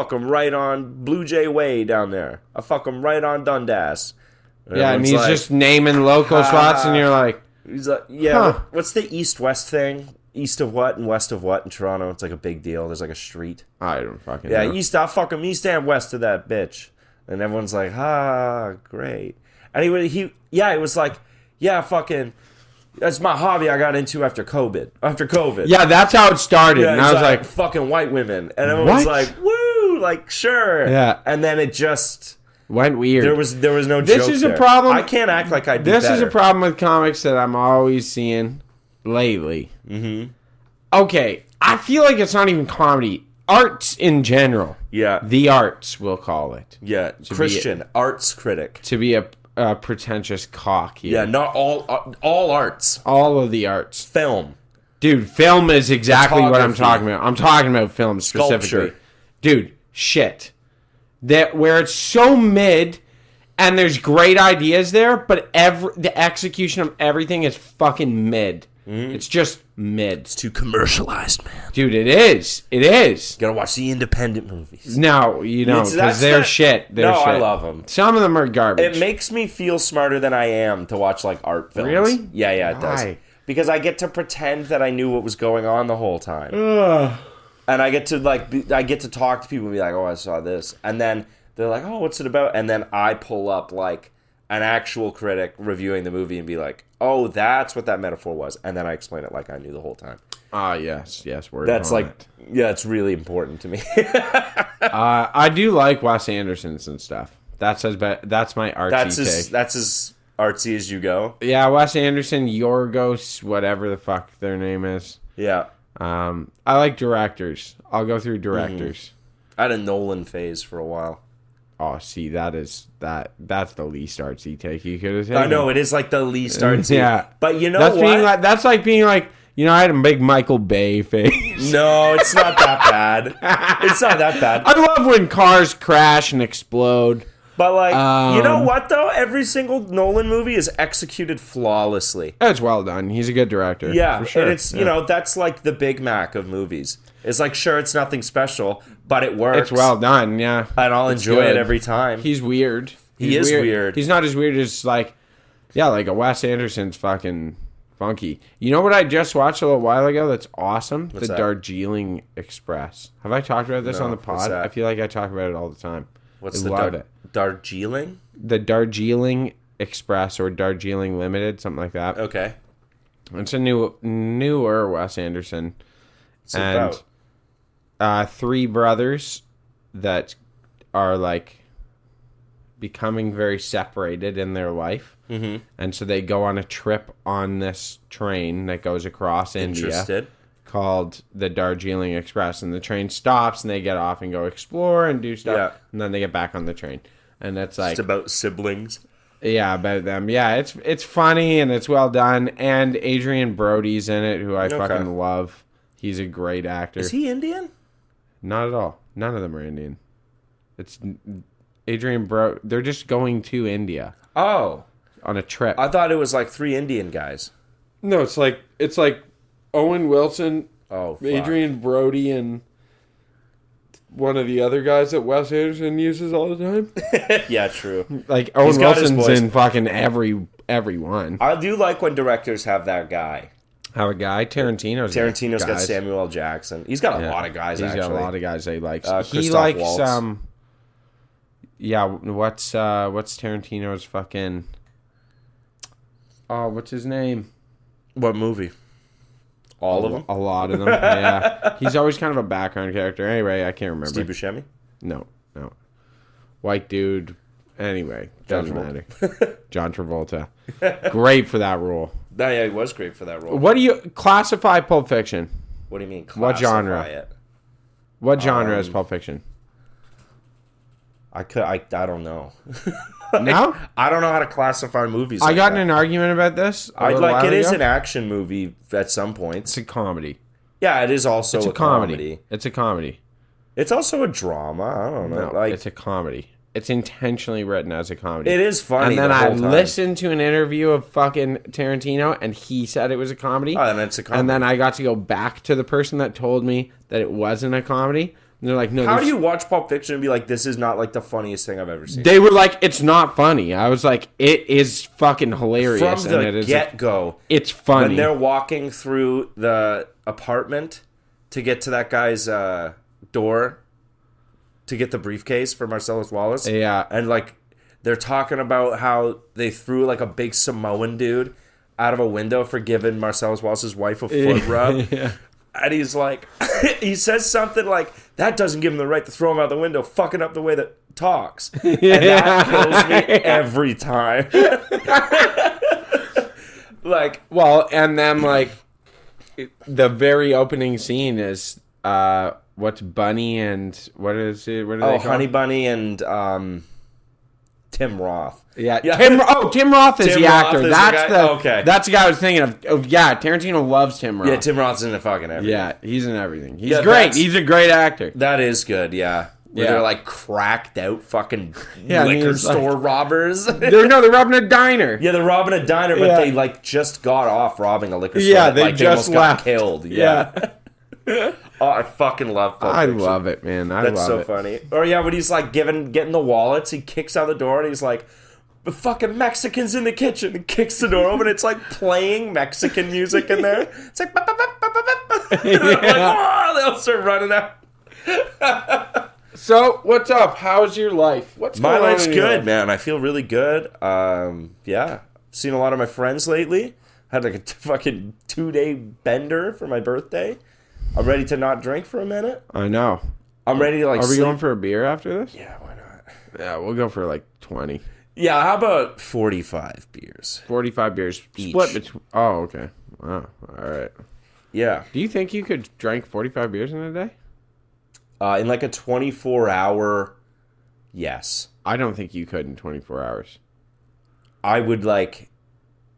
Speaker 5: them right on Blue Jay Way down there. I fuck them right on Dundas.
Speaker 6: Yeah, and
Speaker 5: everyone's
Speaker 6: he's
Speaker 5: like,
Speaker 6: just naming local spots, and you're like,
Speaker 5: he's like, yeah.
Speaker 6: Huh.
Speaker 5: What's the east-west thing? East of what and west of what in Toronto? It's like a big deal. There's like a street.
Speaker 6: I don't fucking
Speaker 5: Yeah,
Speaker 6: know.
Speaker 5: I fuck him east and west of that bitch. And everyone's like, great. And it was like, yeah, fucking, that's my hobby I got into after COVID.
Speaker 6: Yeah, that's how it started.
Speaker 5: Yeah,
Speaker 6: and
Speaker 5: he's
Speaker 6: I was like,
Speaker 5: fucking white women. And everyone's
Speaker 6: What?
Speaker 5: like, woo, like, sure.
Speaker 6: Yeah.
Speaker 5: And then it just,
Speaker 6: went weird.
Speaker 5: there was no
Speaker 6: This
Speaker 5: joke
Speaker 6: is a
Speaker 5: there.
Speaker 6: problem-
Speaker 5: I can't act like I do
Speaker 6: This is a
Speaker 5: better.
Speaker 6: problem with comics that I'm always seeing lately. Mm-hmm. Okay, I feel like it's not even comedy. Arts in general.
Speaker 5: Yeah.
Speaker 6: The arts, we'll call it.
Speaker 5: Yeah.
Speaker 6: be
Speaker 5: Christian arts critic.
Speaker 6: To be a pretentious cock here.
Speaker 5: Yeah, not all arts.
Speaker 6: All of the arts.
Speaker 5: Film.
Speaker 6: Dude, film is exactly what I'm
Speaker 5: Photography.
Speaker 6: talking about. I'm talking about film specifically.
Speaker 5: Sculpture.
Speaker 6: Dude, shit. That where it's so mid and there's great ideas there, but the execution of everything is fucking mid. It's just mid.
Speaker 5: It's too commercialized, man.
Speaker 6: Dude, it is. It is.
Speaker 5: Gotta watch the independent movies.
Speaker 6: No, you know,
Speaker 5: It's-
Speaker 6: because
Speaker 5: that's
Speaker 6: they're
Speaker 5: the-
Speaker 6: shit. They're
Speaker 5: No,
Speaker 6: shit.
Speaker 5: I love them.
Speaker 6: Some of them are garbage.
Speaker 5: It makes me feel smarter than I am to watch like art films.
Speaker 6: Really?
Speaker 5: Yeah, it does.
Speaker 6: Why?
Speaker 5: Because I get to pretend that I knew what was going on the whole time, and I get to I get to talk to people and be like, "Oh, I saw this," and then they're like, "Oh, what's it about?" And then I pull up like an actual critic reviewing the movie and be like, "Oh, that's what that metaphor was," and then I explain it like I knew the whole time.
Speaker 6: yes, word
Speaker 5: That's
Speaker 6: on
Speaker 5: like,
Speaker 6: it.
Speaker 5: yeah, it's really important to me.
Speaker 6: I do like Wes Anderson's and stuff. That's my artsy take.
Speaker 5: That's his artsy as you go.
Speaker 6: Yeah, Wes Anderson, Yorgos, whatever the fuck their name is.
Speaker 5: Yeah.
Speaker 6: I like directors. I'll go through directors.
Speaker 5: I had a Nolan phase for a while.
Speaker 6: Oh, see, that's the least artsy take you could have taken.
Speaker 5: I know it is like the least artsy.
Speaker 6: Yeah,
Speaker 5: but you know
Speaker 6: that's
Speaker 5: what?
Speaker 6: That's like being like, you know, I had a big Michael Bay face.
Speaker 5: No, it's not that bad. It's not that bad.
Speaker 6: I love when cars crash and explode.
Speaker 5: But like, you know what though? Every single Nolan movie is executed flawlessly.
Speaker 6: It's well done. He's a good director.
Speaker 5: Yeah,
Speaker 6: for sure.
Speaker 5: and it's you know that's like the Big Mac of movies. It's like sure, it's nothing special, but it works.
Speaker 6: It's well done. Yeah,
Speaker 5: and I'll
Speaker 6: It's
Speaker 5: enjoy it
Speaker 6: good.
Speaker 5: every time.
Speaker 6: He's weird.
Speaker 5: He is weird.
Speaker 6: He's not as weird as like, yeah, like a Wes Anderson's fucking funky. You know what I just watched a little while ago? That's awesome.
Speaker 5: What's
Speaker 6: the
Speaker 5: that?
Speaker 6: Darjeeling Express. Have I talked about this
Speaker 5: No,
Speaker 6: on the
Speaker 5: what's
Speaker 6: pod?
Speaker 5: that?
Speaker 6: I feel like I talk about it all the time.
Speaker 5: What's
Speaker 6: I
Speaker 5: the
Speaker 6: love it.
Speaker 5: Darjeeling?
Speaker 6: The Darjeeling Express or Darjeeling Limited, something like that.
Speaker 5: Okay.
Speaker 6: It's a newer Wes Anderson.
Speaker 5: It's about
Speaker 6: Three brothers that are like becoming very separated in their life. Mm-hmm. And so they go on a trip on this train that goes across India
Speaker 5: interested.
Speaker 6: called the Darjeeling Express. And the train stops and they get off and go explore and do stuff.
Speaker 5: Yeah.
Speaker 6: And then they get back on the train. And it's like...
Speaker 5: It's about siblings.
Speaker 6: Yeah, about them. Yeah, it's funny and it's well done. And Adrian Brody's in it, who I fucking love. He's a great actor.
Speaker 5: Is he Indian?
Speaker 6: Not at all. None of them are Indian. It's Adrian Brody. They're just going to India
Speaker 5: Oh,
Speaker 6: on a trip.
Speaker 5: I thought it was like 3 Indian guys.
Speaker 6: No, it's like Owen Wilson,
Speaker 5: Oh, fuck.
Speaker 6: Adrian Brody, and one of the other guys that Wes Anderson uses all the time.
Speaker 5: Yeah, true.
Speaker 6: Like Owen
Speaker 5: got his
Speaker 6: Wilson's
Speaker 5: boys.
Speaker 6: in fucking every one.
Speaker 5: I do like when directors have that guy.
Speaker 6: How a guy Tarantino's
Speaker 5: Tarantino's got
Speaker 6: guys.
Speaker 5: Samuel L. Jackson. He's got a lot of guys.
Speaker 6: He's
Speaker 5: actually.
Speaker 6: got a lot of guys that he likes. He
Speaker 5: Christoph
Speaker 6: likes
Speaker 5: Waltz.
Speaker 6: Yeah, what's Tarantino's fucking? Oh, what's his name?
Speaker 5: What movie? All of them.
Speaker 6: A lot of them. Yeah, he's always kind of a background character. Anyway, I can't remember.
Speaker 5: Steve Buscemi.
Speaker 6: No. White dude. Anyway, doesn't matter. John Travolta. Great for that role.
Speaker 5: Yeah, he was great for that role.
Speaker 6: What do you classify Pulp Fiction?
Speaker 5: What do you mean?
Speaker 6: What genre?
Speaker 5: Classify it?
Speaker 6: What genre is Pulp Fiction?
Speaker 5: I don't know.
Speaker 6: No?
Speaker 5: I don't know how to classify movies.
Speaker 6: I
Speaker 5: like
Speaker 6: got in
Speaker 5: that.
Speaker 6: an argument about this.
Speaker 5: It is an action movie at some points.
Speaker 6: It's a comedy.
Speaker 5: Yeah, it is also
Speaker 6: It's a comedy. It's a comedy.
Speaker 5: It's also a drama. I don't know.
Speaker 6: No, it's a comedy. It's intentionally written as a comedy.
Speaker 5: It is funny.
Speaker 6: And then
Speaker 5: the
Speaker 6: I
Speaker 5: whole time.
Speaker 6: listened to an interview of fucking Tarantino, and he said it was a comedy.
Speaker 5: Oh, and it's a comedy.
Speaker 6: And then I got to go back to the person that told me that it wasn't a comedy. And they're like, no.
Speaker 5: How
Speaker 6: there's-
Speaker 5: do you watch Pulp Fiction and be like, this is not like the funniest thing I've ever seen?
Speaker 6: They were like, it's not funny. I was like, it is fucking hilarious.
Speaker 5: From
Speaker 6: and
Speaker 5: the
Speaker 6: it is
Speaker 5: get-go.
Speaker 6: it's funny.
Speaker 5: When they're walking through the apartment to get to that guy's door to get the briefcase for Marcellus Wallace.
Speaker 6: Yeah.
Speaker 5: And like they're talking about how they threw like a big Samoan dude out of a window for giving Marcellus Wallace's wife a foot rub.
Speaker 6: Yeah.
Speaker 5: And he's like, he says something like, that doesn't give him the right to throw him out the window, fucking up the way that talks. And that kills me every time. Like,
Speaker 6: Well, and then like the very opening scene is what's Bunny and what is it? What are they called?
Speaker 5: Honey Bunny and Tim Roth.
Speaker 6: Yeah,
Speaker 5: Yeah.
Speaker 6: Tim Roth is
Speaker 5: Tim
Speaker 6: the
Speaker 5: Roth
Speaker 6: actor.
Speaker 5: is the
Speaker 6: That's
Speaker 5: guy?
Speaker 6: the
Speaker 5: Okay.
Speaker 6: That's the guy I was thinking of. Yeah, Tarantino loves Tim Roth.
Speaker 5: Yeah, Tim Roth's in the fucking everything.
Speaker 6: Yeah, he's in everything. He's
Speaker 5: Yeah,
Speaker 6: great.
Speaker 5: that's-
Speaker 6: He's a great actor.
Speaker 5: That is good, yeah. Where
Speaker 6: Yeah.
Speaker 5: they're like cracked out fucking
Speaker 6: Yeah, and
Speaker 5: liquor
Speaker 6: he's like-
Speaker 5: store robbers.
Speaker 6: They're robbing a diner.
Speaker 5: Yeah, they're robbing a diner, but
Speaker 6: Yeah.
Speaker 5: they like just got off robbing a liquor store.
Speaker 6: Yeah, they
Speaker 5: like,
Speaker 6: just
Speaker 5: almost
Speaker 6: left.
Speaker 5: got killed. Yeah. Oh, I fucking love Pulp
Speaker 6: I
Speaker 5: Fiction.
Speaker 6: love it, man. I
Speaker 5: That's
Speaker 6: love
Speaker 5: so
Speaker 6: it.
Speaker 5: funny. Or yeah, when he's like getting the wallets, he kicks out the door and he's like, the fucking Mexicans in the kitchen, and kicks the door open. It's like playing Mexican music in there. It's like, like oh, they all start running out.
Speaker 6: So, what's up? How's your life? What's
Speaker 5: My
Speaker 6: going on
Speaker 5: life's
Speaker 6: in your
Speaker 5: good,
Speaker 6: life?
Speaker 5: man. I feel really good. Yeah, seen a lot of my friends lately. Had like a fucking 2-day bender for my birthday. I'm ready to not drink for a minute.
Speaker 6: I know.
Speaker 5: I'm ready to like.
Speaker 6: Are we
Speaker 5: sleep.
Speaker 6: going for a beer after this?
Speaker 5: Yeah, why not?
Speaker 6: Yeah, we'll go for like 20.
Speaker 5: Yeah, how about 45 beers?
Speaker 6: 45 beers.
Speaker 5: Each.
Speaker 6: Split between... Oh, okay. Wow. All right.
Speaker 5: Yeah.
Speaker 6: Do you think you could drink 45 beers in a day?
Speaker 5: In like a 24-hour, yes.
Speaker 6: I don't think you could in 24 hours.
Speaker 5: I would like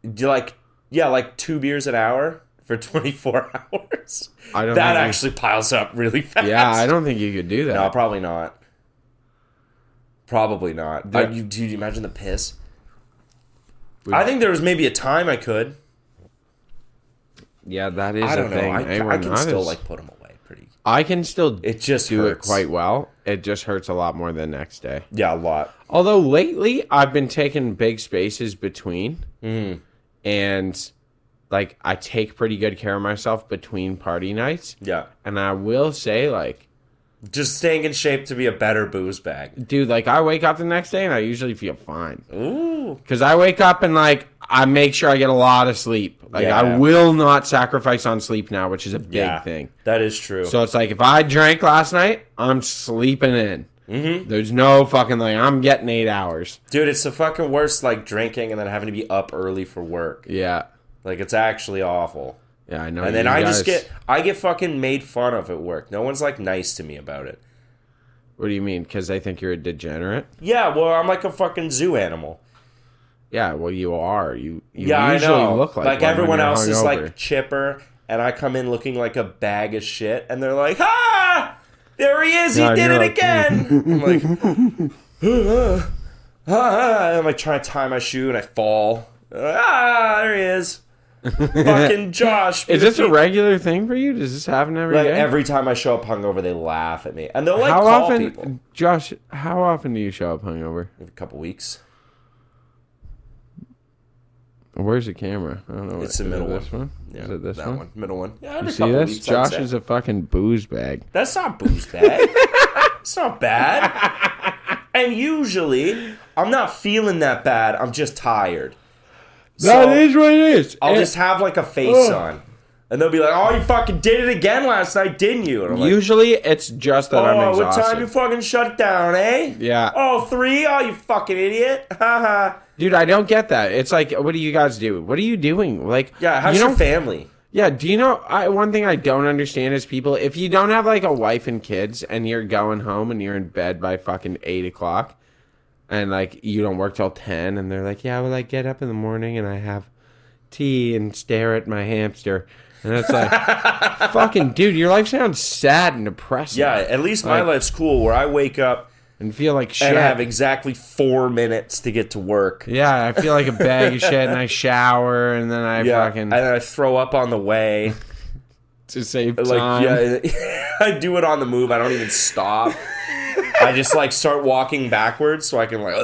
Speaker 5: 2 beers an hour for 24 hours.
Speaker 6: I don't
Speaker 5: that
Speaker 6: think
Speaker 5: actually piles up really fast.
Speaker 6: Yeah, I don't think you could do that.
Speaker 5: No, probably not. Probably not.
Speaker 6: Yeah.
Speaker 5: Do you imagine the piss? I think there was maybe a time I could.
Speaker 6: Yeah, that is
Speaker 5: I don't
Speaker 6: a thing.
Speaker 5: know.
Speaker 6: Hey,
Speaker 5: I
Speaker 6: we're
Speaker 5: can
Speaker 6: not
Speaker 5: still
Speaker 6: as-
Speaker 5: like put them away pretty.
Speaker 6: I can still
Speaker 5: It just
Speaker 6: do
Speaker 5: hurts.
Speaker 6: it quite well. It just hurts a lot more the next day.
Speaker 5: Yeah, a lot.
Speaker 6: Although lately I've been taking big spaces between,
Speaker 5: Mm.
Speaker 6: and like I take pretty good care of myself between party nights.
Speaker 5: Yeah.
Speaker 6: And I will say, like,
Speaker 5: Just staying in shape to be a better booze bag.
Speaker 6: dude, like I wake up the next day and I usually feel fine
Speaker 5: Ooh.
Speaker 6: because I wake up and like I make sure I get a lot of sleep. Like
Speaker 5: Yeah.
Speaker 6: I will not sacrifice on sleep now, which is a big
Speaker 5: Yeah,
Speaker 6: thing.
Speaker 5: that is true.
Speaker 6: So it's like if I drank last night, I'm sleeping in.
Speaker 5: Mm-hmm.
Speaker 6: There's no fucking like I'm getting 8 hours.
Speaker 5: Dude, it's the fucking worst, like, drinking and then having to be up early for work.
Speaker 6: Yeah,
Speaker 5: Like, it's actually awful.
Speaker 6: yeah, I know.
Speaker 5: And then
Speaker 6: you
Speaker 5: I
Speaker 6: guys-
Speaker 5: get fucking made fun of at work. No one's, like, nice to me about it.
Speaker 6: What do you mean? Because they think you're a degenerate?
Speaker 5: Yeah, well, I'm like a fucking zoo animal.
Speaker 6: Yeah, well, you are. You
Speaker 5: Yeah,
Speaker 6: usually
Speaker 5: I know.
Speaker 6: look like one when
Speaker 5: everyone
Speaker 6: you're
Speaker 5: else is,
Speaker 6: hungover.
Speaker 5: like, chipper, and I come in looking like a bag of shit, and they're like, ah! There he is!
Speaker 6: Yeah,
Speaker 5: He did
Speaker 6: you're
Speaker 5: it
Speaker 6: like-
Speaker 5: again! I'm like, I'm like trying to tie my shoe, and I fall. There he is. Fucking Josh.
Speaker 6: Is this a regular thing for you? Does this happen every
Speaker 5: Like,
Speaker 6: day?
Speaker 5: every time I show up hungover, they laugh at me. And they'll, like,
Speaker 6: how
Speaker 5: call
Speaker 6: often,
Speaker 5: people.
Speaker 6: Josh? How often do you show up hungover?
Speaker 5: A couple weeks.
Speaker 6: Where's the camera? I don't know.
Speaker 5: It's the
Speaker 6: is it
Speaker 5: middle
Speaker 6: this one.
Speaker 5: Yeah,
Speaker 6: Is it this
Speaker 5: that
Speaker 6: one?
Speaker 5: Middle one. Yeah,
Speaker 6: You
Speaker 5: every
Speaker 6: see
Speaker 5: couple
Speaker 6: this?
Speaker 5: weeks, I'd
Speaker 6: Josh
Speaker 5: say.
Speaker 6: is a fucking booze bag.
Speaker 5: That's not booze bag. It's not bad. And usually, I'm not feeling that bad. I'm just tired.
Speaker 6: That is what it is.
Speaker 5: I'll
Speaker 6: And
Speaker 5: just have like a face on. And they'll be like, oh, you fucking did it again last night, didn't you? And I'm like,
Speaker 6: usually it's just that I'm
Speaker 5: oh,
Speaker 6: exhausted.
Speaker 5: what time you fucking shut down, eh?
Speaker 6: Yeah.
Speaker 5: Oh, 3? Oh, you fucking idiot. Haha.
Speaker 6: Dude, I don't get that. It's like, what do you guys do? What are you doing? Like,
Speaker 5: Yeah, how's
Speaker 6: you
Speaker 5: your
Speaker 6: don't-
Speaker 5: family?
Speaker 6: Yeah, do you know, one thing I don't understand is people, if you don't have like a wife and kids and you're going home and you're in bed by fucking 8 o'clock and like you don't work till 10 and they're like, yeah, well, I get up in the morning and I have tea and stare at my hamster. And it's like, fucking dude, your life sounds sad and depressing.
Speaker 5: Yeah, at least my
Speaker 6: Like-
Speaker 5: life's cool where I wake up
Speaker 6: And feel like shit.
Speaker 5: and I have exactly 4 minutes to get to work.
Speaker 6: Yeah, I feel like a bag of shit and I shower and then I
Speaker 5: Yeah,
Speaker 6: fucking,
Speaker 5: and then I throw up on the way.
Speaker 6: to save
Speaker 5: Like,
Speaker 6: time.
Speaker 5: yeah, I do it on the move. I don't even stop. I just like start walking backwards so I can like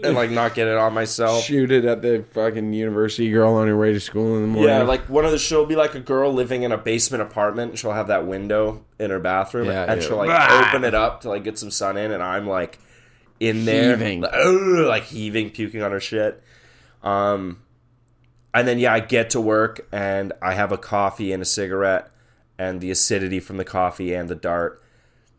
Speaker 5: and like not get it on myself.
Speaker 6: Shoot it at the fucking university girl on her way to school in the morning.
Speaker 5: Yeah, like one of the she'll be like a girl living in a basement apartment. And she'll have that window in her bathroom,
Speaker 6: Yeah,
Speaker 5: and
Speaker 6: yeah.
Speaker 5: she'll like
Speaker 6: Bah!
Speaker 5: open it up to like get some sun in, and I'm like in there,
Speaker 6: Heaving.
Speaker 5: like heaving, puking on her shit. And then yeah, I get to work and I have a coffee and a cigarette, and the acidity from the coffee and the dart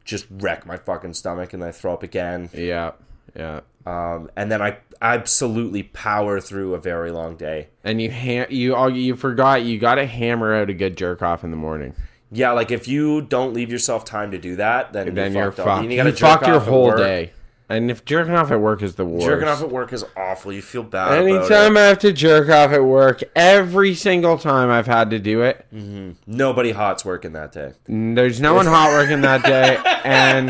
Speaker 5: just wreck my fucking stomach, and I throw up again.
Speaker 6: Yeah, yeah.
Speaker 5: And then I absolutely power through a very long day.
Speaker 6: And you forgot you got to hammer out a good jerk off in the morning.
Speaker 5: Yeah, like if you don't leave yourself time to do that, then
Speaker 6: You're
Speaker 5: fucked up.
Speaker 6: fucked.
Speaker 5: You
Speaker 6: You
Speaker 5: gotta jerk
Speaker 6: fucked your
Speaker 5: off at
Speaker 6: whole
Speaker 5: work.
Speaker 6: day. And if jerking off at work is the worst.
Speaker 5: Jerking off at work is awful. You feel bad.
Speaker 6: Anytime
Speaker 5: about
Speaker 6: I have to jerk off at work, every single time I've had to do it,
Speaker 5: it. Nobody hot's working that day.
Speaker 6: there's no one hot working that day, and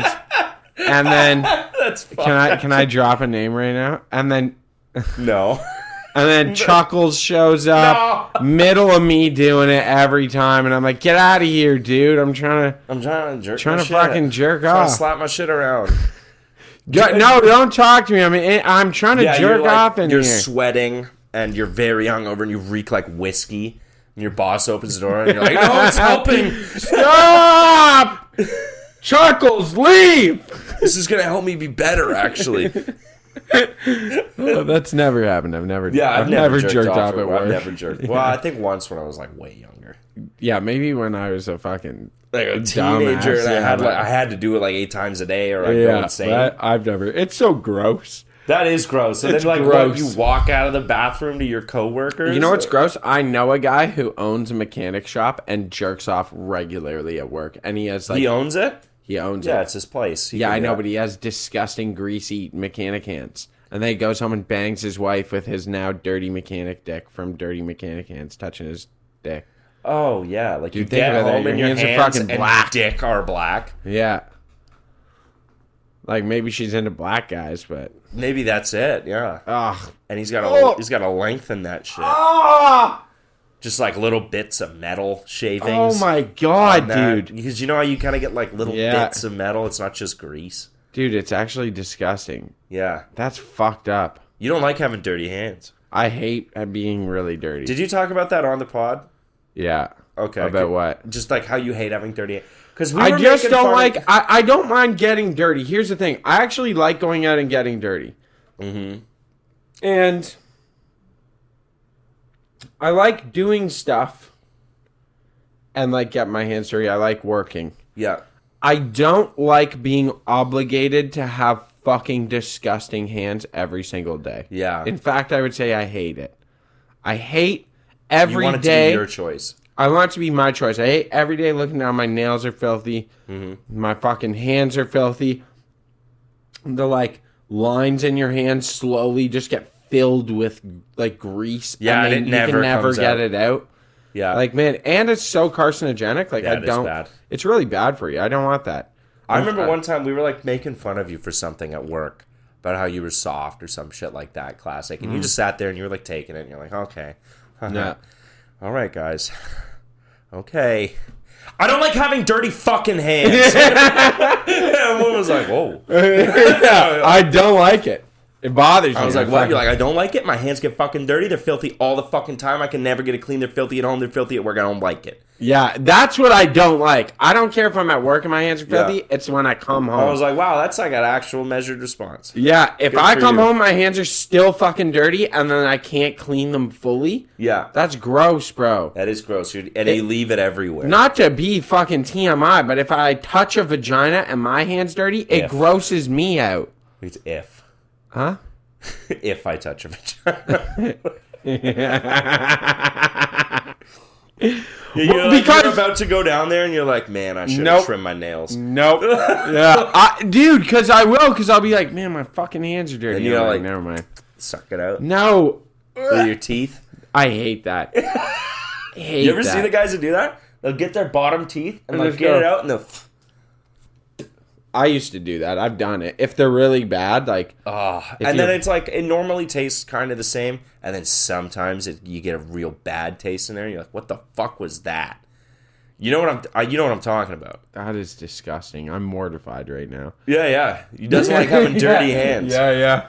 Speaker 6: then
Speaker 5: That's
Speaker 6: can I drop a name right now? And then
Speaker 5: no.
Speaker 6: Chuckles shows up, middle of me doing it every time, and I'm like, get out of here, dude! I'm trying
Speaker 5: I'm trying to jerk.
Speaker 6: Trying
Speaker 5: my
Speaker 6: to
Speaker 5: shit.
Speaker 6: fucking jerk
Speaker 5: Trying
Speaker 6: off.
Speaker 5: to slap my shit around.
Speaker 6: No, don't talk to me. I mean, I'm trying to
Speaker 5: Yeah,
Speaker 6: jerk
Speaker 5: you're like,
Speaker 6: off in
Speaker 5: you're
Speaker 6: here.
Speaker 5: sweating and you're very hungover and you reek like whiskey. And your boss opens the door and you're like, no, it's helping.
Speaker 6: Stop! Chuckles, leave!
Speaker 5: This is gonna help me be better, actually.
Speaker 6: Oh, that's never happened. I've never.
Speaker 5: Yeah, I've never jerked off
Speaker 6: at
Speaker 5: I've
Speaker 6: work.
Speaker 5: never jerked. Well, I think once when I was like way younger.
Speaker 6: Yeah, maybe when I was a fucking
Speaker 5: Like a
Speaker 6: dumbass,
Speaker 5: teenager, and
Speaker 6: yeah,
Speaker 5: I had to do it like 8 times a day, or I'd go insane.
Speaker 6: I've never. It's so gross.
Speaker 5: That is gross. And
Speaker 6: It's
Speaker 5: then, like,
Speaker 6: gross.
Speaker 5: what, you walk out of the bathroom to your coworkers?
Speaker 6: You know what's gross? I know a guy who owns a mechanic shop and jerks off regularly at work, and he has like
Speaker 5: He owns it?
Speaker 6: he owns
Speaker 5: Yeah,
Speaker 6: it.
Speaker 5: it's his place. He
Speaker 6: Yeah,
Speaker 5: can
Speaker 6: I
Speaker 5: do
Speaker 6: know,
Speaker 5: that.
Speaker 6: but he has disgusting, greasy mechanic hands. And then he goes home and bangs his wife with his now dirty mechanic dick from dirty mechanic hands touching his dick.
Speaker 5: Oh, yeah. Like, you
Speaker 6: Dude, think
Speaker 5: get
Speaker 6: about that.
Speaker 5: home and
Speaker 6: Your
Speaker 5: your
Speaker 6: hands are
Speaker 5: hands
Speaker 6: fucking
Speaker 5: and
Speaker 6: black.
Speaker 5: your dick are black.
Speaker 6: Yeah. Like maybe she's into black guys, but
Speaker 5: Maybe that's it, yeah.
Speaker 6: ugh.
Speaker 5: And he's got to lengthen that shit.
Speaker 6: Ah!
Speaker 5: Just like little bits of metal shavings.
Speaker 6: Oh my god, dude.
Speaker 5: Because you know how you kind of get like little
Speaker 6: Yeah.
Speaker 5: bits of metal? It's not just grease.
Speaker 6: Dude, it's actually disgusting.
Speaker 5: Yeah.
Speaker 6: That's fucked up.
Speaker 5: You don't like having dirty hands.
Speaker 6: I hate being really dirty.
Speaker 5: Did you talk about that on the pod?
Speaker 6: Yeah.
Speaker 5: Okay.
Speaker 6: About what?
Speaker 5: Just like how you hate having dirty hands. Because
Speaker 6: I just don't like. I don't mind getting dirty. Here's the thing. I actually like going out and getting dirty. Mm-hmm. And I like doing stuff and like get my hands dirty. I like working.
Speaker 5: Yeah.
Speaker 6: I don't like being obligated to have fucking disgusting hands every single day.
Speaker 5: Yeah.
Speaker 6: In fact, I would say I hate it. I hate
Speaker 5: You
Speaker 6: every
Speaker 5: want it to
Speaker 6: day.
Speaker 5: be your choice.
Speaker 6: I want it to be my choice. I hate every day looking down. My nails are filthy.
Speaker 5: Mm-hmm.
Speaker 6: My fucking hands are filthy. The like lines in your hands slowly just get filled with like grease.
Speaker 5: Yeah, and
Speaker 6: then
Speaker 5: it
Speaker 6: you
Speaker 5: never
Speaker 6: can never
Speaker 5: comes
Speaker 6: get
Speaker 5: out.
Speaker 6: it out.
Speaker 5: Yeah.
Speaker 6: Like man, and it's so carcinogenic. Like
Speaker 5: Yeah,
Speaker 6: I
Speaker 5: it is
Speaker 6: don't.
Speaker 5: bad.
Speaker 6: It's really bad for you. I don't want that.
Speaker 5: I remember one time we were like making fun of you for something at work about how you were soft or some shit like that. Classic. And you just sat there and you were like taking it and you're like, okay.
Speaker 6: Yeah.
Speaker 5: All right, guys. Okay. I don't like having dirty fucking hands. Everyone was like, whoa.
Speaker 6: I don't like it. It bothers me.
Speaker 5: I was like, what? You're like, I don't like it. My hands get fucking dirty. They're filthy all the fucking time. I can never get it clean. They're filthy at home. They're filthy at work. I don't like it.
Speaker 6: yeah, that's what I don't like. I don't care if I'm at work and my hands are filthy.
Speaker 5: Yeah.
Speaker 6: It's when I come home.
Speaker 5: I was like, wow, that's like an actual measured response.
Speaker 6: Yeah, if
Speaker 5: Good
Speaker 6: I
Speaker 5: for
Speaker 6: come
Speaker 5: you.
Speaker 6: home, my hands are still fucking dirty, and then I can't clean them fully.
Speaker 5: Yeah.
Speaker 6: That's gross, bro.
Speaker 5: That is gross. And you leave it everywhere.
Speaker 6: Not to be fucking TMI, but if I touch a vagina and my hand's dirty, it
Speaker 5: If.
Speaker 6: grosses me out.
Speaker 5: It's if.
Speaker 6: Huh?
Speaker 5: If I touch a vagina. You're
Speaker 6: because-
Speaker 5: you're about to go down there and you're like, man, I should have
Speaker 6: Nope.
Speaker 5: trimmed my nails.
Speaker 6: Nope. Yeah, dude, because I will, because I'll be like, man, my fucking hands are dirty.
Speaker 5: And you're
Speaker 6: I'm
Speaker 5: like-
Speaker 6: never mind.
Speaker 5: Suck it out.
Speaker 6: No,
Speaker 5: With your teeth.
Speaker 6: I hate that. Hate
Speaker 5: You ever
Speaker 6: that.
Speaker 5: see the guys that do that? They'll get their bottom teeth and they'll
Speaker 6: just
Speaker 5: get
Speaker 6: go-
Speaker 5: it out and they'll...
Speaker 6: I used to do that. I've done it. If they're really bad, like,
Speaker 5: and then it's like, it normally tastes kind of the same. And then sometimes you get a real bad taste in there. And you're like, what the fuck was that? You know what I'm talking about.
Speaker 6: that is disgusting. I'm mortified right now.
Speaker 5: Yeah, yeah. He doesn't like having dirty hands.
Speaker 6: Yeah.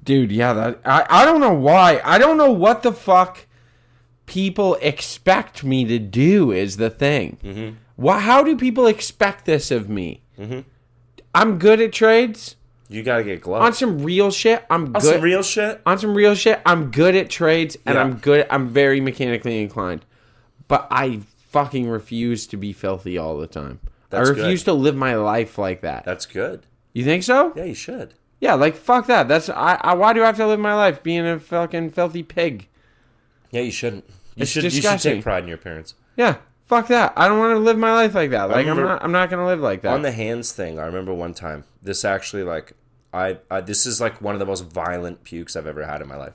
Speaker 6: Dude, yeah, that I don't know why. I don't know what the fuck people expect me to do is the thing. Mm-hmm. How do people expect this of me? Mm-hmm. I'm good at trades.
Speaker 5: You gotta get gloves.
Speaker 6: On some real shit, I'm
Speaker 5: On
Speaker 6: good.
Speaker 5: some real shit?
Speaker 6: On some real shit, I'm good at trades, and
Speaker 5: Yeah.
Speaker 6: I'm very mechanically inclined. But I fucking refuse to be filthy all the time.
Speaker 5: That's
Speaker 6: I refuse to live my life like that.
Speaker 5: That's good.
Speaker 6: You think so?
Speaker 5: Yeah, you should.
Speaker 6: Yeah, like fuck that. That's why do I have to live my life being a fucking filthy pig?
Speaker 5: Yeah, you shouldn't. You
Speaker 6: It's
Speaker 5: should
Speaker 6: disgusting.
Speaker 5: take pride in your parents.
Speaker 6: Yeah, fuck that. I don't want to live my life like that. Like
Speaker 5: remember-
Speaker 6: I'm not gonna live like that.
Speaker 5: On the hands thing, I remember one time. This actually, like, I this is like one of the most violent pukes I've ever had in my life.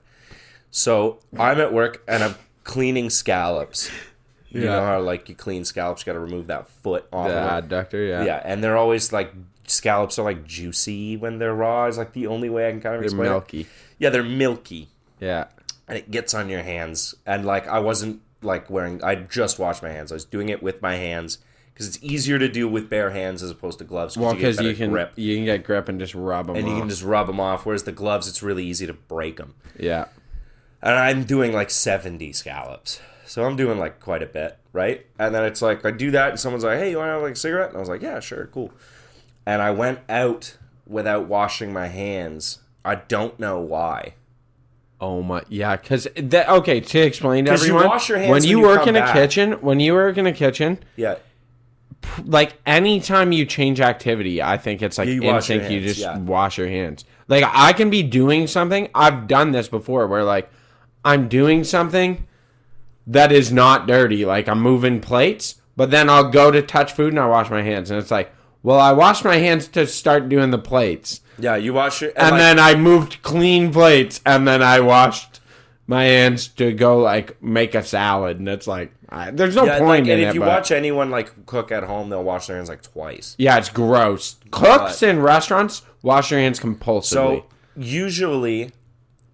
Speaker 5: So I'm at work and I'm cleaning scallops. You know how like you clean scallops, you got to remove that foot off.
Speaker 6: The
Speaker 5: of it.
Speaker 6: adductor, yeah.
Speaker 5: Yeah, and they're always like scallops are like juicy when they're raw. Is like the only way I can kind of
Speaker 6: They're
Speaker 5: explain it.
Speaker 6: milky.
Speaker 5: Yeah, they're milky,
Speaker 6: Yeah.
Speaker 5: and it gets on your hands. And like I wasn't like wearing. I just washed my hands. I was doing it with my hands because it's easier to do with bare hands as opposed to gloves.
Speaker 6: Well,
Speaker 5: because
Speaker 6: because you can get grip and just rub them
Speaker 5: and
Speaker 6: off.
Speaker 5: you can just rub them off. Whereas the gloves, it's really easy to break them.
Speaker 6: Yeah.
Speaker 5: And I'm doing like 70 scallops. So I'm doing like quite a bit, right? And then it's like I do that and someone's like, hey, you want to have like a cigarette? And I was like, yeah, sure, cool. And I went out without washing my hands. I don't know why.
Speaker 6: Oh my, yeah, because okay, to explain to
Speaker 5: 'Cause you
Speaker 6: everyone,
Speaker 5: wash your hands
Speaker 6: when you
Speaker 5: when you
Speaker 6: work
Speaker 5: come
Speaker 6: in a
Speaker 5: back.
Speaker 6: kitchen, when you work in a kitchen,
Speaker 5: Yeah.
Speaker 6: like anytime you change activity, I think it's like
Speaker 5: You wash your
Speaker 6: instinct. You
Speaker 5: hands,
Speaker 6: just
Speaker 5: yeah.
Speaker 6: wash your hands. Like I can be doing something. I've done this before where like I'm doing something that is not dirty. Like I'm moving plates, but then I'll go to touch food and I wash my hands, and it's like, well, I washed my hands to start doing the plates,
Speaker 5: Yeah, you wash your...
Speaker 6: and
Speaker 5: like,
Speaker 6: then I moved clean plates, and then I washed my hands to go like make a salad, and it's like there's no
Speaker 5: yeah,
Speaker 6: point
Speaker 5: like,
Speaker 6: in
Speaker 5: and
Speaker 6: it.
Speaker 5: if you
Speaker 6: but-
Speaker 5: watch anyone like cook at home, they'll wash their hands like twice.
Speaker 6: yeah, it's gross. Cooks in restaurants wash your hands compulsively.
Speaker 5: So usually,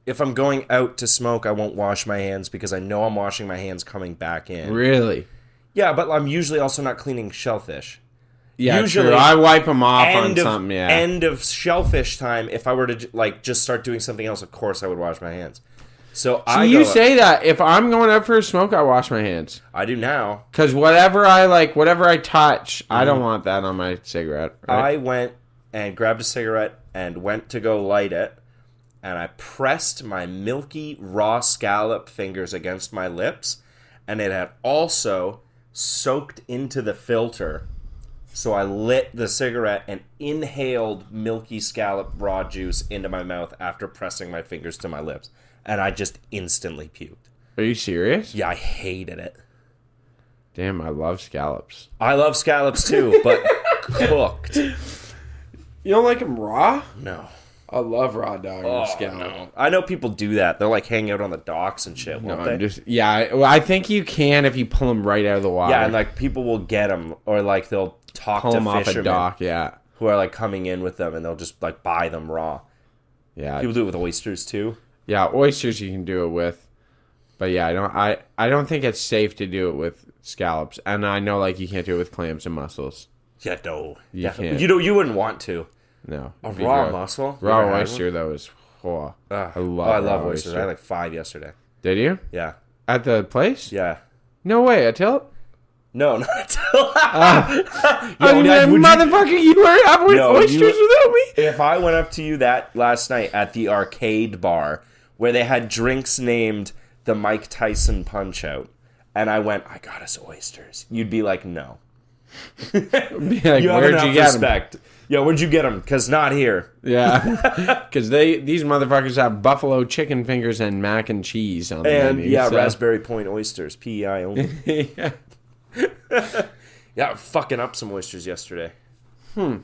Speaker 5: if I'm going out to smoke, I won't wash my hands because I know I'm washing my hands coming back in.
Speaker 6: Really?
Speaker 5: Yeah, but I'm usually also not cleaning shellfish.
Speaker 6: Yeah,
Speaker 5: Usually,
Speaker 6: true. I wipe them off on
Speaker 5: End of,
Speaker 6: something. Yeah.
Speaker 5: end of shellfish time. If I were to like just start doing something else, of course I would wash my hands. So
Speaker 6: So you say that if I'm going out for a smoke, I wash my hands.
Speaker 5: I do now.
Speaker 6: Because whatever I touch, I don't want that on my cigarette. Right?
Speaker 5: I went and grabbed a cigarette and went to go light it, and I pressed my milky raw scallop fingers against my lips, and it had also soaked into the filter. So I lit the cigarette and inhaled milky scallop raw juice into my mouth after pressing my fingers to my lips, and I just instantly puked.
Speaker 6: Are you serious?
Speaker 5: Yeah, I hated it.
Speaker 6: Damn, I love scallops.
Speaker 5: I love scallops too, but cooked.
Speaker 6: You don't like them raw?
Speaker 5: No.
Speaker 6: I love raw dog
Speaker 5: Oh,
Speaker 6: and scallop.
Speaker 5: no. I know people do that. They'll like hang out on the docks and shit,
Speaker 6: No,
Speaker 5: won't they?
Speaker 6: I think you can if you pull them right out of the water.
Speaker 5: Yeah, and like people will get them, or like they'll talk
Speaker 6: pull
Speaker 5: to
Speaker 6: them off a
Speaker 5: fishermen
Speaker 6: dock. Yeah,
Speaker 5: who are like coming in with them, and they'll just like buy them raw.
Speaker 6: yeah,
Speaker 5: People do it with oysters too.
Speaker 6: yeah. Oysters you can do it with, but yeah, I don't think it's safe to do it with scallops, and I know like you can't do it with clams and mussels.
Speaker 5: Yeah, no,
Speaker 6: You
Speaker 5: definitely.
Speaker 6: can't.
Speaker 5: You know, you wouldn't want to.
Speaker 6: No,
Speaker 5: A
Speaker 6: it'd be
Speaker 5: raw
Speaker 6: gross.
Speaker 5: mussel, You
Speaker 6: Raw
Speaker 5: ever had
Speaker 6: oyster though is. Oh,
Speaker 5: one?
Speaker 6: I love.
Speaker 5: I love
Speaker 6: raw
Speaker 5: oysters. I had like 5 yesterday.
Speaker 6: Did you
Speaker 5: Yeah,
Speaker 6: at the place?
Speaker 5: yeah.
Speaker 6: No way, a tilt.
Speaker 5: No, not until.
Speaker 6: I
Speaker 5: Yo,
Speaker 6: mean,
Speaker 5: Dad, would you-
Speaker 6: motherfucker, you were having
Speaker 5: No,
Speaker 6: oysters
Speaker 5: you-
Speaker 6: without me.
Speaker 5: If I went up to you that last night at the arcade bar where they had drinks named the Mike Tyson Punch Out, and I went, I got us oysters, you'd be like, no.
Speaker 6: Be like,
Speaker 5: You have
Speaker 6: where'd
Speaker 5: enough
Speaker 6: you get 'em?
Speaker 5: respect. Yo, where'd you get them? Because not here.
Speaker 6: Yeah, because these motherfuckers have buffalo chicken fingers and mac and cheese on the
Speaker 5: And
Speaker 6: menu.
Speaker 5: yeah,
Speaker 6: so-
Speaker 5: Raspberry Point oysters, PEI only.
Speaker 6: yeah.
Speaker 5: Yeah, fucking up some oysters yesterday. I love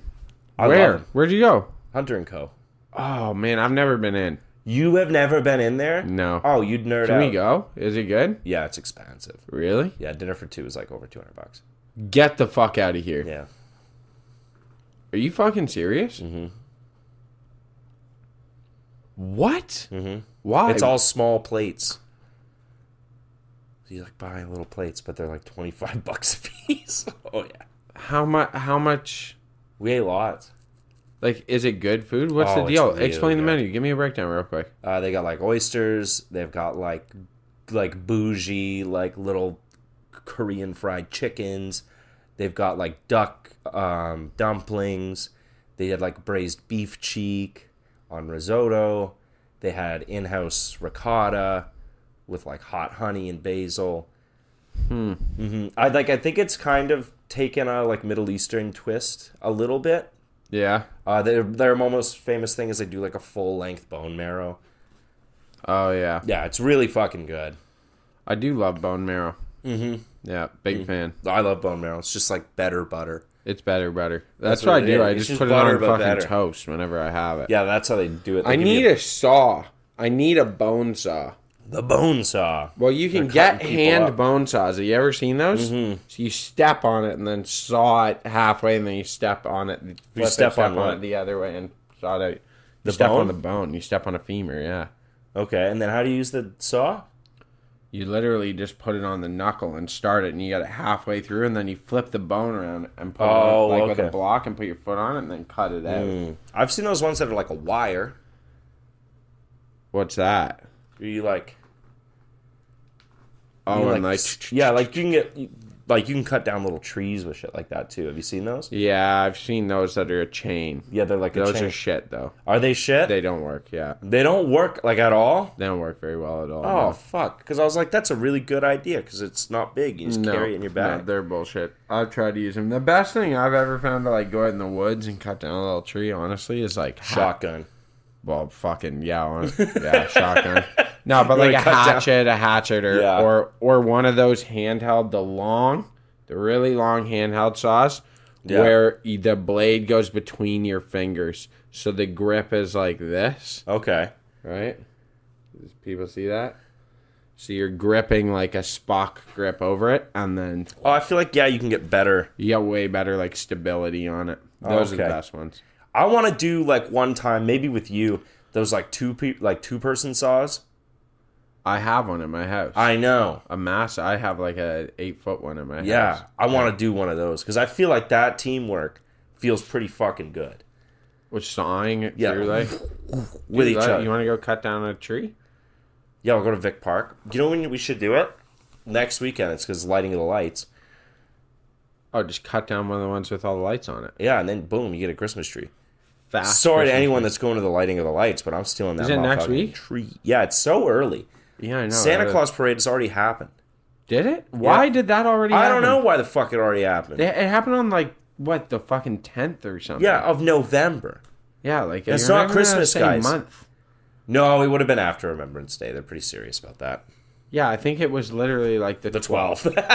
Speaker 6: Where?
Speaker 5: 'em.
Speaker 6: Where'd you go?
Speaker 5: Hunter and Co.
Speaker 6: Oh man, I've never been in.
Speaker 5: You have never been in there?
Speaker 6: No.
Speaker 5: Oh, you'd nerd
Speaker 6: Can
Speaker 5: out.
Speaker 6: we go? Is it good?
Speaker 5: Yeah, it's expensive.
Speaker 6: Really?
Speaker 5: Yeah, dinner for 2 is like over $200.
Speaker 6: Get the fuck out of here.
Speaker 5: Yeah.
Speaker 6: Are you fucking serious?
Speaker 5: Mm-hmm.
Speaker 6: What?
Speaker 5: Mm-hmm.
Speaker 6: Why?
Speaker 5: It's all small plates. So you like buy little plates, but they're like $25 a piece. Oh yeah,
Speaker 6: How much? How much?
Speaker 5: we ate lots.
Speaker 6: Like, is it good food? What's
Speaker 5: Oh,
Speaker 6: the
Speaker 5: it's
Speaker 6: deal?
Speaker 5: really
Speaker 6: Explain the
Speaker 5: good.
Speaker 6: menu. Give me a breakdown real quick.
Speaker 5: They got like oysters. They've got like bougie like little Korean fried chickens. They've got like duck dumplings. They had like braised beef cheek on risotto. They had in-house ricotta with like hot honey and basil. I think it's kind of taken a like Middle Eastern twist a little bit.
Speaker 6: Yeah.
Speaker 5: Their most famous thing is they do like a full length bone marrow.
Speaker 6: Oh yeah.
Speaker 5: Yeah, it's really fucking good.
Speaker 6: I do love bone marrow. Mm-hmm. Yeah, big fan.
Speaker 5: I love bone marrow. It's just like better butter.
Speaker 6: It's better.
Speaker 5: That's
Speaker 6: That's
Speaker 5: what
Speaker 6: what I
Speaker 5: it
Speaker 6: do.
Speaker 5: is.
Speaker 6: I
Speaker 5: It's
Speaker 6: just
Speaker 5: just
Speaker 6: put it
Speaker 5: butter,
Speaker 6: on
Speaker 5: but
Speaker 6: fucking
Speaker 5: better.
Speaker 6: toast whenever I have it.
Speaker 5: Yeah, that's how they do it. They
Speaker 6: I
Speaker 5: give
Speaker 6: need
Speaker 5: you
Speaker 6: a saw. I need a bone saw.
Speaker 5: the bone saw.
Speaker 6: Well, you can
Speaker 5: They're
Speaker 6: get
Speaker 5: cutting people
Speaker 6: hand
Speaker 5: up.
Speaker 6: bone saws. Have you ever seen those? Mm-hmm. So you step on it and then saw it halfway, and then you step on it. Flip
Speaker 5: step
Speaker 6: it,
Speaker 5: on what?
Speaker 6: it the other way and saw it out. You
Speaker 5: The
Speaker 6: step
Speaker 5: bone?
Speaker 6: on the bone. You step on a femur. Yeah.
Speaker 5: Okay, and then how do you use the saw?
Speaker 6: You literally just put it on the knuckle and start it, and you got it halfway through, and then you flip the bone around and put it on, like with
Speaker 5: okay.
Speaker 6: a block and put your foot on it, and then cut it out.
Speaker 5: I've seen those ones that are like a wire.
Speaker 6: What's that?
Speaker 5: Where you like,
Speaker 6: Oh,
Speaker 5: you
Speaker 6: and like
Speaker 5: yeah, like you can get like you can cut down little trees with shit like that too. Have you seen those?
Speaker 6: Yeah, I've seen those that are a chain.
Speaker 5: Yeah, they're like a
Speaker 6: Those
Speaker 5: chain.
Speaker 6: are shit, though.
Speaker 5: Are they shit?
Speaker 6: They don't work, yeah.
Speaker 5: They don't work like at all.
Speaker 6: They don't work very well at all.
Speaker 5: Oh
Speaker 6: no.
Speaker 5: fuck! Because I was like, that's a really good idea because it's not big. You just carry it in your bag.
Speaker 6: No, they're bullshit. I've tried to use them. The best thing I've ever found to like go out in the woods and cut down a little tree, honestly, is like
Speaker 5: Shotgun.
Speaker 6: Well, fucking yeah, yeah, shotgun. No, but like a hatchet, or
Speaker 5: Yeah.
Speaker 6: or one of those handheld, the really long handheld saws, where the blade goes between your fingers, so the grip is like this,
Speaker 5: Okay.
Speaker 6: right? Does people see that? So you're gripping like a Spock grip over it, and then
Speaker 5: Oh, I feel like you can get better.
Speaker 6: you get way better like stability on it. Those are the
Speaker 5: Okay.
Speaker 6: best ones.
Speaker 5: I want to do like one time, maybe with you, those like two person saws.
Speaker 6: I have one in my house.
Speaker 5: I know.
Speaker 6: I have like a 8-foot one in my house.
Speaker 5: Yeah, I want to do one of those because I feel like that teamwork feels pretty fucking good.
Speaker 6: Which sawing
Speaker 5: Yeah.
Speaker 6: through like
Speaker 5: With each other.
Speaker 6: You want to go cut down a tree?
Speaker 5: Yeah, we'll go to Vic Park. You know when we should do it? Next weekend. It's because lighting of the lights.
Speaker 6: Oh, just cut down one of the ones with all the lights on it.
Speaker 5: Yeah, and then boom, you get a Christmas tree.
Speaker 6: Fast.
Speaker 5: Sorry to
Speaker 6: Christmas
Speaker 5: anyone
Speaker 6: tree.
Speaker 5: that's going to the lighting of the lights, but I'm stealing that.
Speaker 6: Is it next
Speaker 5: motherfucking
Speaker 6: week?
Speaker 5: Tree. Yeah, it's so early.
Speaker 6: Yeah, I know.
Speaker 5: Santa Claus parade has already happened.
Speaker 6: Did it? Why
Speaker 5: Yeah.
Speaker 6: did that already
Speaker 5: I
Speaker 6: happen?
Speaker 5: don't know why the fuck it already happened.
Speaker 6: It happened on like what, the fucking 10th or something.
Speaker 5: Yeah, of November.
Speaker 6: Yeah, like
Speaker 5: It's
Speaker 6: you're
Speaker 5: not
Speaker 6: even gonna
Speaker 5: Christmas,
Speaker 6: say
Speaker 5: guys.
Speaker 6: Month.
Speaker 5: No, it would have been after Remembrance Day. They're pretty serious about that.
Speaker 6: Yeah, I think it was literally like the
Speaker 5: 12th. like,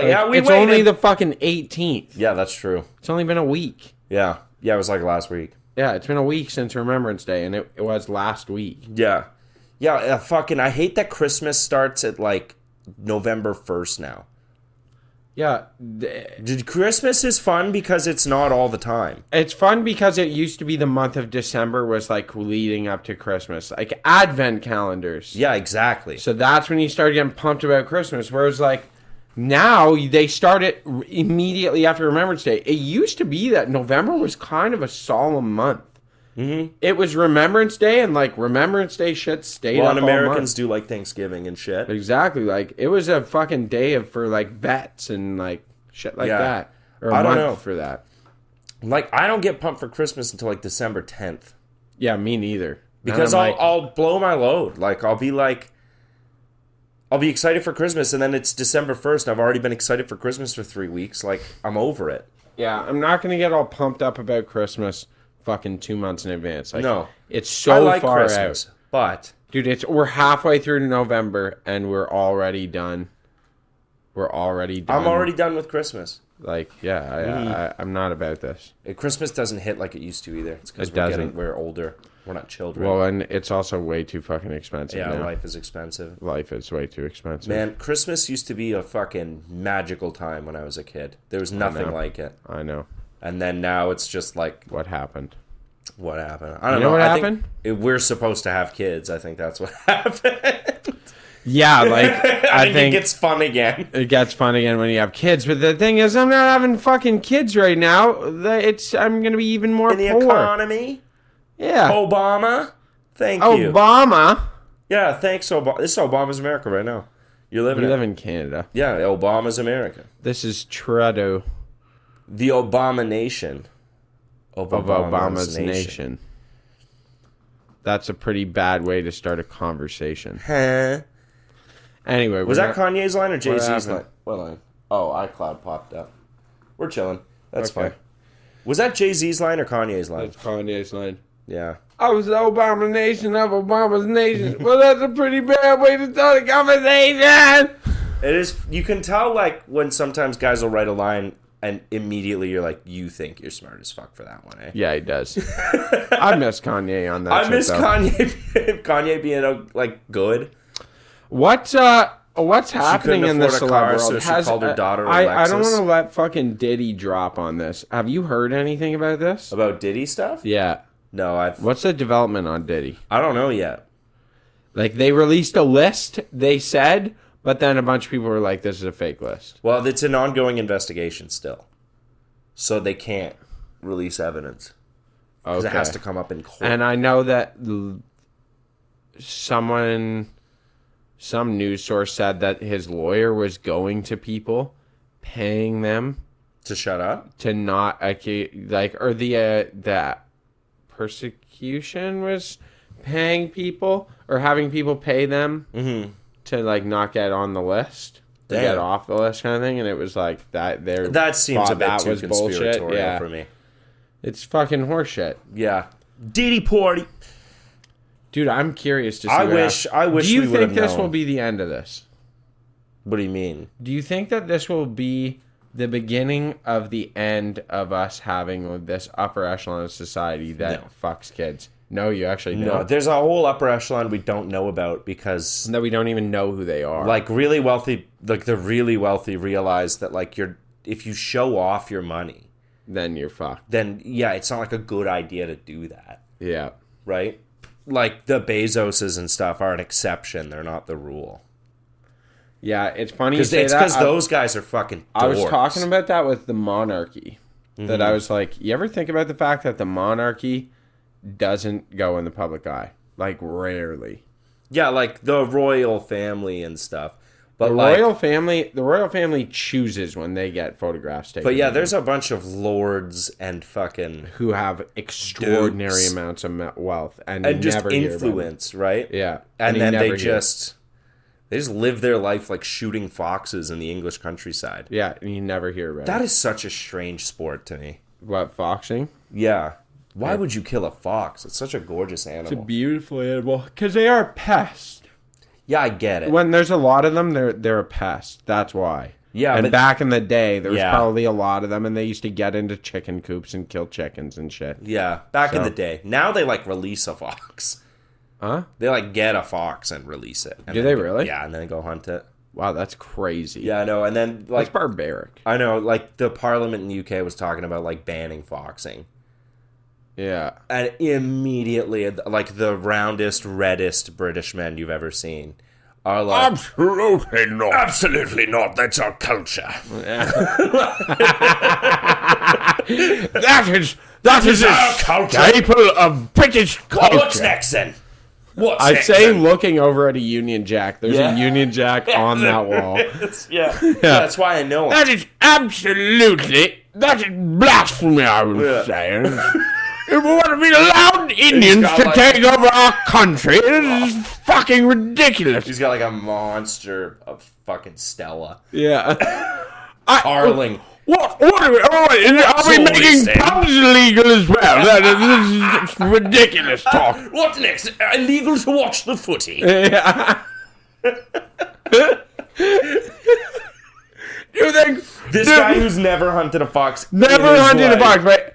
Speaker 5: yeah, we
Speaker 6: it's
Speaker 5: waited.
Speaker 6: only the fucking 18th.
Speaker 5: Yeah, that's true.
Speaker 6: It's only been a week.
Speaker 5: Yeah. Yeah, it was like last week.
Speaker 6: Yeah, it's been a week since Remembrance Day, and it was last week.
Speaker 5: Yeah. Yeah, fucking, I hate that Christmas starts at like November 1st now.
Speaker 6: Yeah,
Speaker 5: Christmas is fun because it's not all the time.
Speaker 6: it's fun because it used to be the month of December was like leading up to Christmas, like advent calendars.
Speaker 5: Yeah, exactly.
Speaker 6: So that's when you started getting pumped about Christmas. Whereas like now they start it immediately after Remembrance Day. It used to be that November was kind of a solemn month. Mm-hmm. It was Remembrance Day, and like Remembrance Day shit stayed
Speaker 5: Well,
Speaker 6: up
Speaker 5: and
Speaker 6: all
Speaker 5: Americans
Speaker 6: month.
Speaker 5: do like Thanksgiving and shit.
Speaker 6: Exactly, like it was a fucking day for like vets and like shit like
Speaker 5: Yeah.
Speaker 6: that, or a
Speaker 5: I don't
Speaker 6: month
Speaker 5: know.
Speaker 6: for that.
Speaker 5: Like, I don't get pumped for Christmas until like December 10th.
Speaker 6: Yeah, me neither.
Speaker 5: Because
Speaker 6: And I'm like,
Speaker 5: I'll blow my load. Like, I'll be excited for Christmas, and then it's December 1st, and I've already been excited for Christmas for 3 weeks. Like, I'm over it.
Speaker 6: yeah, I'm not gonna get all pumped up about Christmas fucking 2 months in advance. Like,
Speaker 5: No.
Speaker 6: it's so
Speaker 5: I like
Speaker 6: far
Speaker 5: Christmas,
Speaker 6: out.
Speaker 5: but
Speaker 6: Dude, we're halfway through November and we're already done. We're already done.
Speaker 5: I'm already done with Christmas.
Speaker 6: like, yeah, I'm not about this.
Speaker 5: Christmas doesn't hit like it used to either. It's because
Speaker 6: It doesn't.
Speaker 5: we're older. We're not children.
Speaker 6: Well, and it's also way too fucking expensive
Speaker 5: yeah,
Speaker 6: now.
Speaker 5: life is expensive.
Speaker 6: Life is way too expensive.
Speaker 5: Man, Christmas used to be a fucking magical time when I was a kid. There was nothing
Speaker 6: know.
Speaker 5: like it.
Speaker 6: I know.
Speaker 5: And then now it's just like,
Speaker 6: What happened?
Speaker 5: what happened? I don't
Speaker 6: You know what
Speaker 5: I think
Speaker 6: happened?
Speaker 5: we're supposed to have kids. I think that's what happened.
Speaker 6: Yeah, like,
Speaker 5: I
Speaker 6: I
Speaker 5: think it's fun again.
Speaker 6: it gets fun again when you have kids. But the thing is, I'm not having fucking kids right now. I'm going to be even more
Speaker 5: In the
Speaker 6: poor.
Speaker 5: economy,
Speaker 6: Yeah.
Speaker 5: Obama, thank you.
Speaker 6: Obama.
Speaker 5: Yeah, thanks, Obama. This is Obama's America right now. You're living
Speaker 6: We
Speaker 5: it.
Speaker 6: live in Canada.
Speaker 5: Yeah, Obama's America.
Speaker 6: This is Trudeau
Speaker 5: The Abomination of
Speaker 6: of Obama's nation. That's a pretty bad way to start a conversation.
Speaker 5: Huh?
Speaker 6: Anyway,
Speaker 5: Was that Kanye's line or
Speaker 6: What
Speaker 5: Jay-Z's
Speaker 6: happened?
Speaker 5: line? What line? Oh, iCloud popped up. We're chilling. That's
Speaker 6: Okay.
Speaker 5: fine. Was that Jay-Z's line or Kanye's line?
Speaker 6: That's Kanye's line.
Speaker 5: Yeah.
Speaker 6: I was the Abomination of Obama's nation. Well, that's a pretty bad way to start a conversation.
Speaker 5: It is. You can tell, like, when sometimes guys will write a line and immediately you're like, you think you're smart as fuck for that one, eh?
Speaker 6: Yeah, he does. I miss Kanye on that.
Speaker 5: I
Speaker 6: shit,
Speaker 5: miss
Speaker 6: though.
Speaker 5: Kanye being, like, good.
Speaker 6: What's happening in the
Speaker 5: afford a
Speaker 6: celeb
Speaker 5: car,
Speaker 6: world?
Speaker 5: so she called her daughter
Speaker 6: I don't
Speaker 5: Alexis.
Speaker 6: want to let fucking Diddy drop on this. Have you heard anything about this?
Speaker 5: About Diddy stuff?
Speaker 6: Yeah.
Speaker 5: No,
Speaker 6: What's the development on Diddy?
Speaker 5: I don't know yet.
Speaker 6: Like, they released a list, they said, but then a bunch of people were like, this is a fake list.
Speaker 5: Well, it's an ongoing investigation still. So they can't release evidence. Because
Speaker 6: Okay.
Speaker 5: it has to come up in court.
Speaker 6: And I know that someone some news source said that his lawyer was going to people, paying them
Speaker 5: To shut up?
Speaker 6: to not or the persecution was paying people or having people pay them to like not get on the list, to
Speaker 5: Damn.
Speaker 6: get off the list kind of thing, and it was like that.
Speaker 5: That seems a bit
Speaker 6: that
Speaker 5: too
Speaker 6: was bullshit.
Speaker 5: conspiratorial
Speaker 6: Yeah,
Speaker 5: for me.
Speaker 6: it's fucking horseshit,
Speaker 5: Yeah. Diddy party.
Speaker 6: dude. I'm curious to see.
Speaker 5: I
Speaker 6: what
Speaker 5: wish
Speaker 6: Do you
Speaker 5: we would
Speaker 6: think
Speaker 5: have
Speaker 6: this
Speaker 5: known.
Speaker 6: will be the end of this?
Speaker 5: What do you mean?
Speaker 6: Do you think that this will be the beginning of the end of us having this upper echelon of society that fucks kids? No, you actually
Speaker 5: No,
Speaker 6: don't.
Speaker 5: there's a whole upper echelon we don't know about because
Speaker 6: That we don't even know who they are.
Speaker 5: like really wealthy, like the really wealthy realize that like if you show off your money,
Speaker 6: then you're fucked.
Speaker 5: then yeah, it's not like a good idea to do that,
Speaker 6: Yeah.
Speaker 5: right? Like the Bezoses and stuff are an exception; they're not the rule.
Speaker 6: Yeah, it's funny you
Speaker 5: Because
Speaker 6: say
Speaker 5: it's
Speaker 6: that.
Speaker 5: because those guys are fucking.
Speaker 6: I was
Speaker 5: dorks.
Speaker 6: talking about that with the monarchy. That I was like, you ever think about the fact that the monarchy doesn't go in the public eye? Like, rarely.
Speaker 5: Yeah, like the royal family and stuff. But
Speaker 6: The
Speaker 5: like,
Speaker 6: royal family chooses when they get photographs taken.
Speaker 5: but yeah,
Speaker 6: of them,
Speaker 5: there's a bunch of lords and fucking
Speaker 6: who have extraordinary
Speaker 5: dukes.
Speaker 6: amounts of wealth and
Speaker 5: just
Speaker 6: never hear about them.
Speaker 5: influence, right?
Speaker 6: Yeah,
Speaker 5: and
Speaker 6: you
Speaker 5: then
Speaker 6: never
Speaker 5: they
Speaker 6: hear.
Speaker 5: just live their life like shooting foxes in the English countryside.
Speaker 6: Yeah, and you never hear about
Speaker 5: That
Speaker 6: it.
Speaker 5: is such a strange sport to me.
Speaker 6: What, foxing?
Speaker 5: Yeah, why would you kill a fox? It's such a gorgeous animal.
Speaker 6: It's a beautiful animal because they are pests.
Speaker 5: Yeah, I get it.
Speaker 6: When there's a lot of them, they're a pest. That's why.
Speaker 5: Yeah,
Speaker 6: and
Speaker 5: but-
Speaker 6: back in the day, there was
Speaker 5: Yeah.
Speaker 6: probably a lot of them, and they used to get into chicken coops and kill chickens and shit.
Speaker 5: Yeah, back in
Speaker 6: So-
Speaker 5: the day. Now they like release a fox.
Speaker 6: Huh?
Speaker 5: They like get a fox and release it. And
Speaker 6: Do
Speaker 5: then
Speaker 6: they really?
Speaker 5: Yeah, and then go hunt it.
Speaker 6: Wow, that's crazy.
Speaker 5: Yeah, I know. And then
Speaker 6: That's
Speaker 5: like
Speaker 6: barbaric.
Speaker 5: I know, like the Parliament in the UK was talking about like banning foxing.
Speaker 6: Yeah.
Speaker 5: And immediately, like the roundest, reddest British men you've ever seen are like,
Speaker 6: Absolutely not.
Speaker 5: absolutely not. That's our culture.
Speaker 6: That is
Speaker 5: our
Speaker 6: a
Speaker 5: culture.
Speaker 6: staple of British culture.
Speaker 5: Well, what's next then? What's
Speaker 6: I'd
Speaker 5: next
Speaker 6: say
Speaker 5: then?
Speaker 6: looking over at a Union Jack. There's
Speaker 5: Yeah.
Speaker 6: a Union Jack on that wall.
Speaker 5: yeah. That's why I know him.
Speaker 6: That is blasphemy, I would
Speaker 5: Yeah.
Speaker 6: say. If we want to be allowed Indians
Speaker 5: got
Speaker 6: to
Speaker 5: like-
Speaker 6: take over our country, this is fucking ridiculous.
Speaker 5: He's got like a monster of fucking Stella.
Speaker 6: Yeah.
Speaker 5: Carling.
Speaker 6: What are we
Speaker 5: all
Speaker 6: making
Speaker 5: he said.
Speaker 6: pubs illegal as well? This is ridiculous talk.
Speaker 5: What next? Illegal to watch the footy.
Speaker 6: Yeah. You think
Speaker 5: This guy who's never hunted a fox. in
Speaker 6: never
Speaker 5: his
Speaker 6: hunted a
Speaker 5: life.
Speaker 6: fox, right?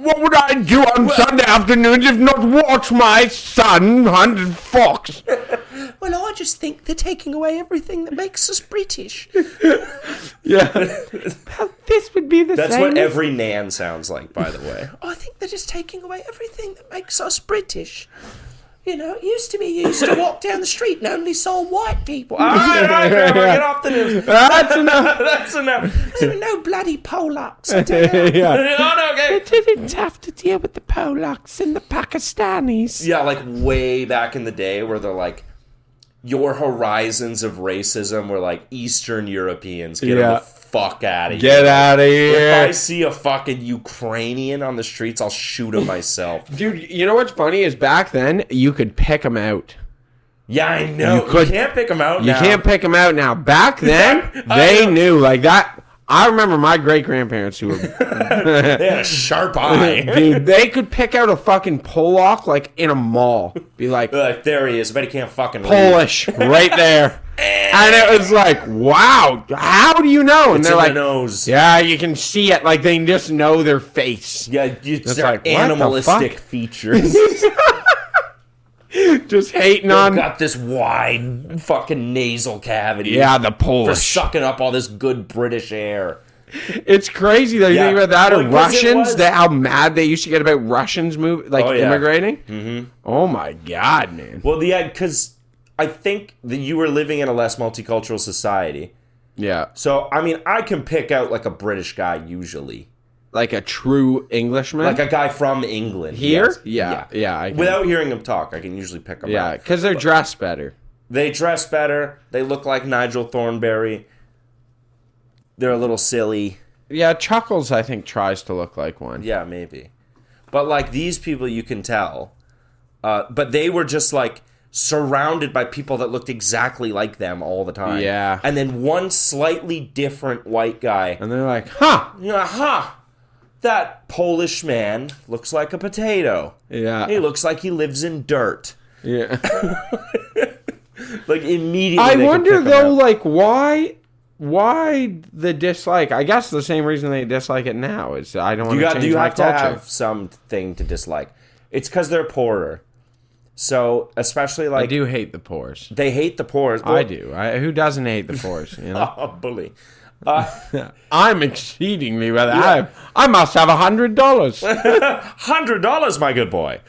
Speaker 6: What would I do on Sunday afternoons if not watch my son hunt a fox?
Speaker 5: Well, I just think they're taking away everything that makes us British.
Speaker 6: Yeah. This would be the
Speaker 5: That's
Speaker 6: same.
Speaker 5: what every Nan sounds like, by the way.
Speaker 7: I think they're just taking away everything that makes us British. You know, it used to be you used to walk down the street and only saw white people.
Speaker 5: All right, Grandma, get off the news.
Speaker 6: That's enough.
Speaker 5: That's enough.
Speaker 7: There were no bloody Polacks. I tell you.
Speaker 6: Yeah.
Speaker 5: Oh, no, okay.
Speaker 7: Didn't have to deal with the Polacks and the Pakistanis.
Speaker 5: Yeah, like way back in the day where they're like, your horizons of racism were like Eastern Europeans. Get
Speaker 6: Yeah.
Speaker 5: the fuck out of here.
Speaker 6: Get out of
Speaker 5: If I
Speaker 6: here.
Speaker 5: see a fucking Ukrainian on the streets, I'll shoot him myself.
Speaker 6: Dude, you know what's funny is back then, you could pick them out.
Speaker 5: Yeah, I know.
Speaker 6: You could-
Speaker 5: you can't pick them out
Speaker 6: You
Speaker 5: now.
Speaker 6: can't pick them out now. Back then,
Speaker 5: I
Speaker 6: they
Speaker 5: know.
Speaker 6: knew like that. I remember my great grandparents who were,
Speaker 5: They had a sharp eye.
Speaker 6: dude, they could pick out a fucking Polak like in a mall. Be like,
Speaker 5: Like, there he is. I bet he can't fucking read.
Speaker 6: Polish, right there. And it was like, wow, how do you know? And
Speaker 5: It's
Speaker 6: they're
Speaker 5: in
Speaker 6: like,
Speaker 5: the nose.
Speaker 6: yeah, you can see it. Like they just know their face.
Speaker 5: Yeah, it's
Speaker 6: It's
Speaker 5: their
Speaker 6: like, what the
Speaker 5: animalistic
Speaker 6: fuck?
Speaker 5: features.
Speaker 6: Just hating
Speaker 5: They've
Speaker 6: on.
Speaker 5: got this wide fucking nasal cavity.
Speaker 6: Yeah, the
Speaker 5: For
Speaker 6: Polish.
Speaker 5: sucking up all this good British air.
Speaker 6: It's crazy that you
Speaker 5: Yeah.
Speaker 6: think about that.
Speaker 5: Well,
Speaker 6: Or
Speaker 5: 'cause it
Speaker 6: Russians,
Speaker 5: was-
Speaker 6: that how mad they used to get about Russians
Speaker 5: Oh, yeah.
Speaker 6: immigrating. Mm-hmm. Oh my god, man.
Speaker 5: Well, yeah, because I think that you were living in a less multicultural society.
Speaker 6: Yeah,
Speaker 5: So, I mean, I can pick out like a British guy usually.
Speaker 6: like a true Englishman.
Speaker 5: Like a guy from England.
Speaker 6: Here?
Speaker 5: yes.
Speaker 6: Yeah. I can.
Speaker 5: Without hearing him talk, I can usually pick him
Speaker 6: yeah,
Speaker 5: out.
Speaker 6: because they're dressed better.
Speaker 5: They dress better. They look like Nigel Thornberry. They're a little silly.
Speaker 6: Yeah, Chuckles, I think, tries to look like one.
Speaker 5: Yeah, maybe. But, like, these people, you can tell. But they were just, like, surrounded by people that looked exactly like them all the time.
Speaker 6: Yeah.
Speaker 5: And then one slightly different white guy.
Speaker 6: And they're like, huh!
Speaker 5: Aha! That Polish man looks like a potato.
Speaker 6: Yeah.
Speaker 5: He looks like he lives in dirt.
Speaker 6: Yeah.
Speaker 5: Like, immediately
Speaker 6: I
Speaker 5: they could
Speaker 6: wonder,
Speaker 5: pick 'em
Speaker 6: though,
Speaker 5: out.
Speaker 6: like, why the dislike? I guess the same reason they dislike it now is I don't want to change
Speaker 5: You
Speaker 6: my
Speaker 5: have to
Speaker 6: culture.
Speaker 5: have something to dislike. It's because they're poorer. So, especially,
Speaker 6: I
Speaker 5: like...
Speaker 6: do hate the pores.
Speaker 5: They hate the poors.
Speaker 6: I do. Who doesn't hate the pores? You know?
Speaker 5: Oh, bully.
Speaker 6: I'm exceedingly well. I must have $100.
Speaker 5: $100, my good boy.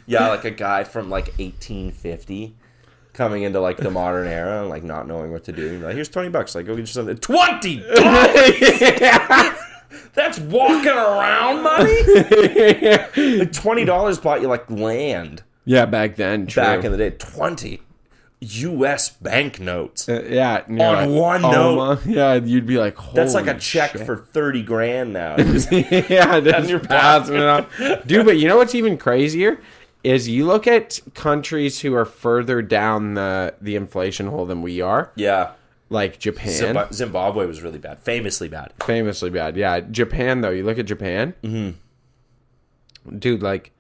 Speaker 5: Yeah, like a guy from like 1850 coming into like the modern era and like not knowing what to do. Like, here's $20. Like, go get you something. $20. That's walking around money. Like $20 bought you like land
Speaker 6: Yeah, back then. True.
Speaker 5: back in the day. 20 U.S. banknotes.
Speaker 6: Yeah. and you're
Speaker 5: On one note.
Speaker 6: yeah, you'd be like, holy
Speaker 5: That's like a check
Speaker 6: shit.
Speaker 5: for $30,000 now.
Speaker 6: Yeah, that's
Speaker 5: your
Speaker 6: your passing it off. Dude, but you know what's even crazier? Is you look at countries who are further down the inflation hole than we are,
Speaker 5: Yeah.
Speaker 6: like Japan.
Speaker 5: Zimbabwe was really bad. Famously bad.
Speaker 6: Famously bad. Yeah, Japan, though. You look at Japan. Mm-hmm. Dude, like,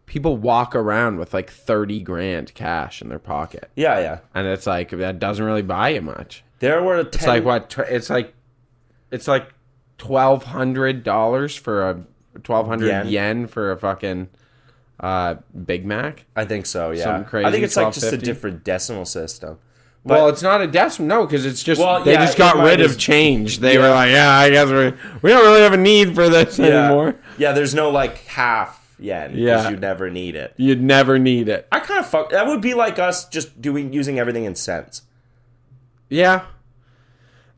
Speaker 6: people walk around with like $30,000 cash in their pocket.
Speaker 5: Yeah, yeah.
Speaker 6: And it's like, that doesn't really buy you much.
Speaker 5: There were 10...
Speaker 6: It's like what? It's like $1,200 for a 1,200 yen for a fucking Big Mac.
Speaker 5: I think so, yeah.
Speaker 6: Something crazy,
Speaker 5: I think it's like just a
Speaker 6: 12.50.
Speaker 5: different decimal system.
Speaker 6: Well, it's not a decimal. No, because it's just
Speaker 5: Well,
Speaker 6: they
Speaker 5: yeah,
Speaker 6: just got
Speaker 5: it might
Speaker 6: rid
Speaker 5: just-
Speaker 6: of change. They
Speaker 5: Yeah.
Speaker 6: were like, yeah, I guess we don't really have a need for this anymore.
Speaker 5: Yeah, there's no like half yen because
Speaker 6: Yeah.
Speaker 5: you never need it.
Speaker 6: You'd never need it.
Speaker 5: I kind of fuck. That would be like us just using everything in cents.
Speaker 6: Yeah.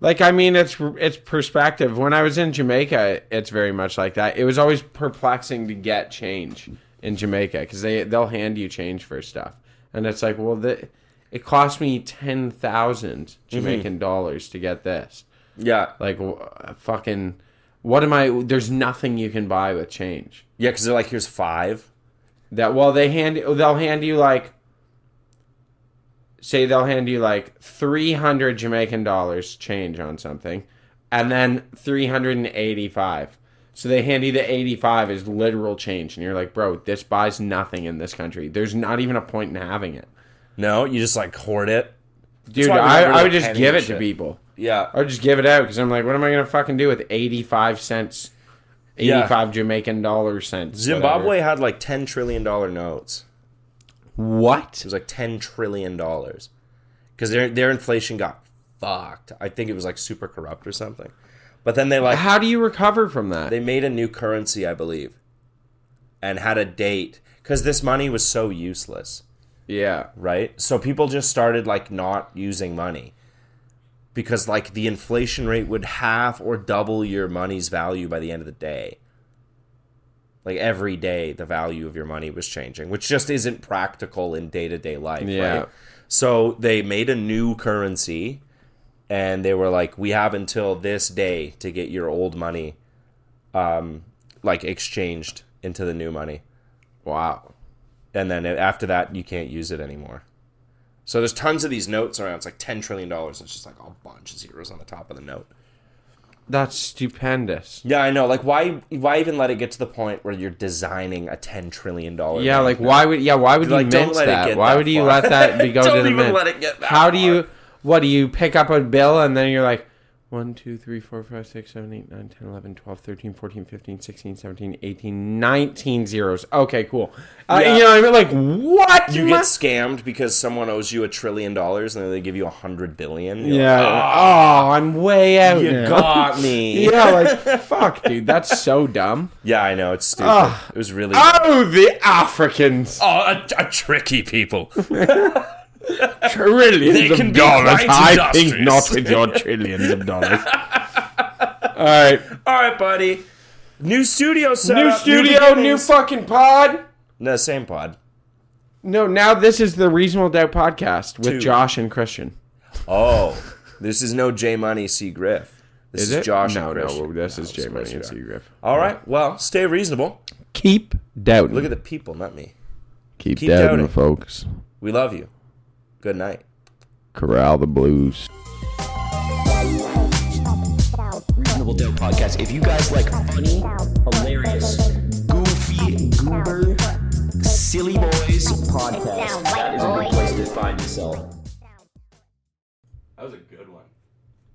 Speaker 6: Like, I mean, it's perspective. When I was in Jamaica, it's very much like that. It was always perplexing to get change in Jamaica because they'll hand you change for stuff. And it's like, well, it cost me 10,000 Jamaican dollars to get this.
Speaker 5: Yeah,
Speaker 6: Like, fucking, what am I? There's nothing you can buy with change.
Speaker 5: yeah, because they're like, here's 5.
Speaker 6: They'll hand you like, say they'll hand you like 300 Jamaican dollars change on something, and then 385. So they hand you the 85 as literal change, and you're like, bro, this buys nothing in this country. There's not even a point in having it.
Speaker 5: No, you just like hoard it.
Speaker 6: Dude,
Speaker 5: why we never
Speaker 6: I
Speaker 5: like
Speaker 6: would just
Speaker 5: penny
Speaker 6: give
Speaker 5: and
Speaker 6: it to
Speaker 5: shit.
Speaker 6: people.
Speaker 5: Yeah,
Speaker 6: I would just give it out because I'm like, what am I going to fucking do with 85 cents? 85 Jamaican dollar cents.
Speaker 5: Zimbabwe
Speaker 6: whatever.
Speaker 5: had like $10 trillion notes.
Speaker 6: What?
Speaker 5: It was like $10 trillion because their inflation got fucked. I think it was like super corrupt or something. But then they like
Speaker 6: How do you recover from that?
Speaker 5: they made a new currency, I believe, and had a date because this money was so useless,
Speaker 6: Yeah.
Speaker 5: right? So people just started like not using money because like the inflation rate would half or double your money's value by the end of the day. Like every day, the value of your money was changing, which just isn't practical in day-to-day life,
Speaker 6: Yeah.
Speaker 5: right? So they made a new currency, and they were like, we have until this day to get your old money like exchanged into the new money.
Speaker 6: Wow.
Speaker 5: And then after that, you can't use it anymore. So there's tons of these notes around. It's like $10 trillion. It's just like a bunch of zeros on the top of the note.
Speaker 6: That's stupendous.
Speaker 5: Yeah, I know. Like, why even let it get to the point where you're designing a $10 trillion
Speaker 6: Yeah, like why would you
Speaker 5: Like, don't
Speaker 6: mince
Speaker 5: let it
Speaker 6: that?
Speaker 5: get
Speaker 6: Why
Speaker 5: that
Speaker 6: would you
Speaker 5: far.
Speaker 6: let that be go
Speaker 5: Don't
Speaker 6: to the
Speaker 5: even
Speaker 6: mint?
Speaker 5: let it get that
Speaker 6: How do
Speaker 5: far.
Speaker 6: you? What do you pick up a bill and then you're like 1, 2, 3, 4, 5, 6, 7, 8, 9, 10, 11, 12, 13, 14, 15, 16, 17, 18, 19 zeros. Okay, cool.
Speaker 5: Yeah.
Speaker 6: You know what I mean? Like what?
Speaker 5: You get scammed because someone owes you $1 trillion and then they give you $100 billion. You're
Speaker 6: Yeah.
Speaker 5: like,
Speaker 6: Oh, I'm way out
Speaker 5: you
Speaker 6: now.
Speaker 5: got me.
Speaker 6: Yeah, like fuck, dude. That's so dumb.
Speaker 5: Yeah, I know. It's stupid.
Speaker 6: Ah.
Speaker 5: It was really.
Speaker 6: Oh, the Africans.
Speaker 5: a tricky people.
Speaker 6: Trillions
Speaker 5: They can
Speaker 6: of
Speaker 5: be
Speaker 6: dollars.
Speaker 5: quite
Speaker 6: I think
Speaker 5: industrious.
Speaker 6: not with your trillions of dollars. All right.
Speaker 5: All right, buddy. New studio setup.
Speaker 6: New studio, new
Speaker 5: beginnings.
Speaker 6: fucking pod.
Speaker 5: No, same pod.
Speaker 6: No, now this is the Reasonable Doubt podcast with
Speaker 5: Two.
Speaker 6: Josh and Christian.
Speaker 5: Oh, this is no J Money C Griff. This is
Speaker 6: it?
Speaker 5: Josh
Speaker 6: No,
Speaker 5: and Christian.
Speaker 6: no, this is
Speaker 5: it's
Speaker 6: J Money
Speaker 5: supposed
Speaker 6: and
Speaker 5: to
Speaker 6: C
Speaker 5: be.
Speaker 6: Griff.
Speaker 5: All right, well, stay reasonable.
Speaker 6: Keep doubting.
Speaker 5: Look at the people, not me.
Speaker 6: keep
Speaker 5: doubting.
Speaker 6: doubting, folks.
Speaker 5: We love you. Good night.
Speaker 6: Corral the blues.
Speaker 8: Reasonable Doubt Podcast. If you guys like funny, hilarious, goofy, goober, silly boys podcast, that is a good place to find yourself.
Speaker 6: That was a good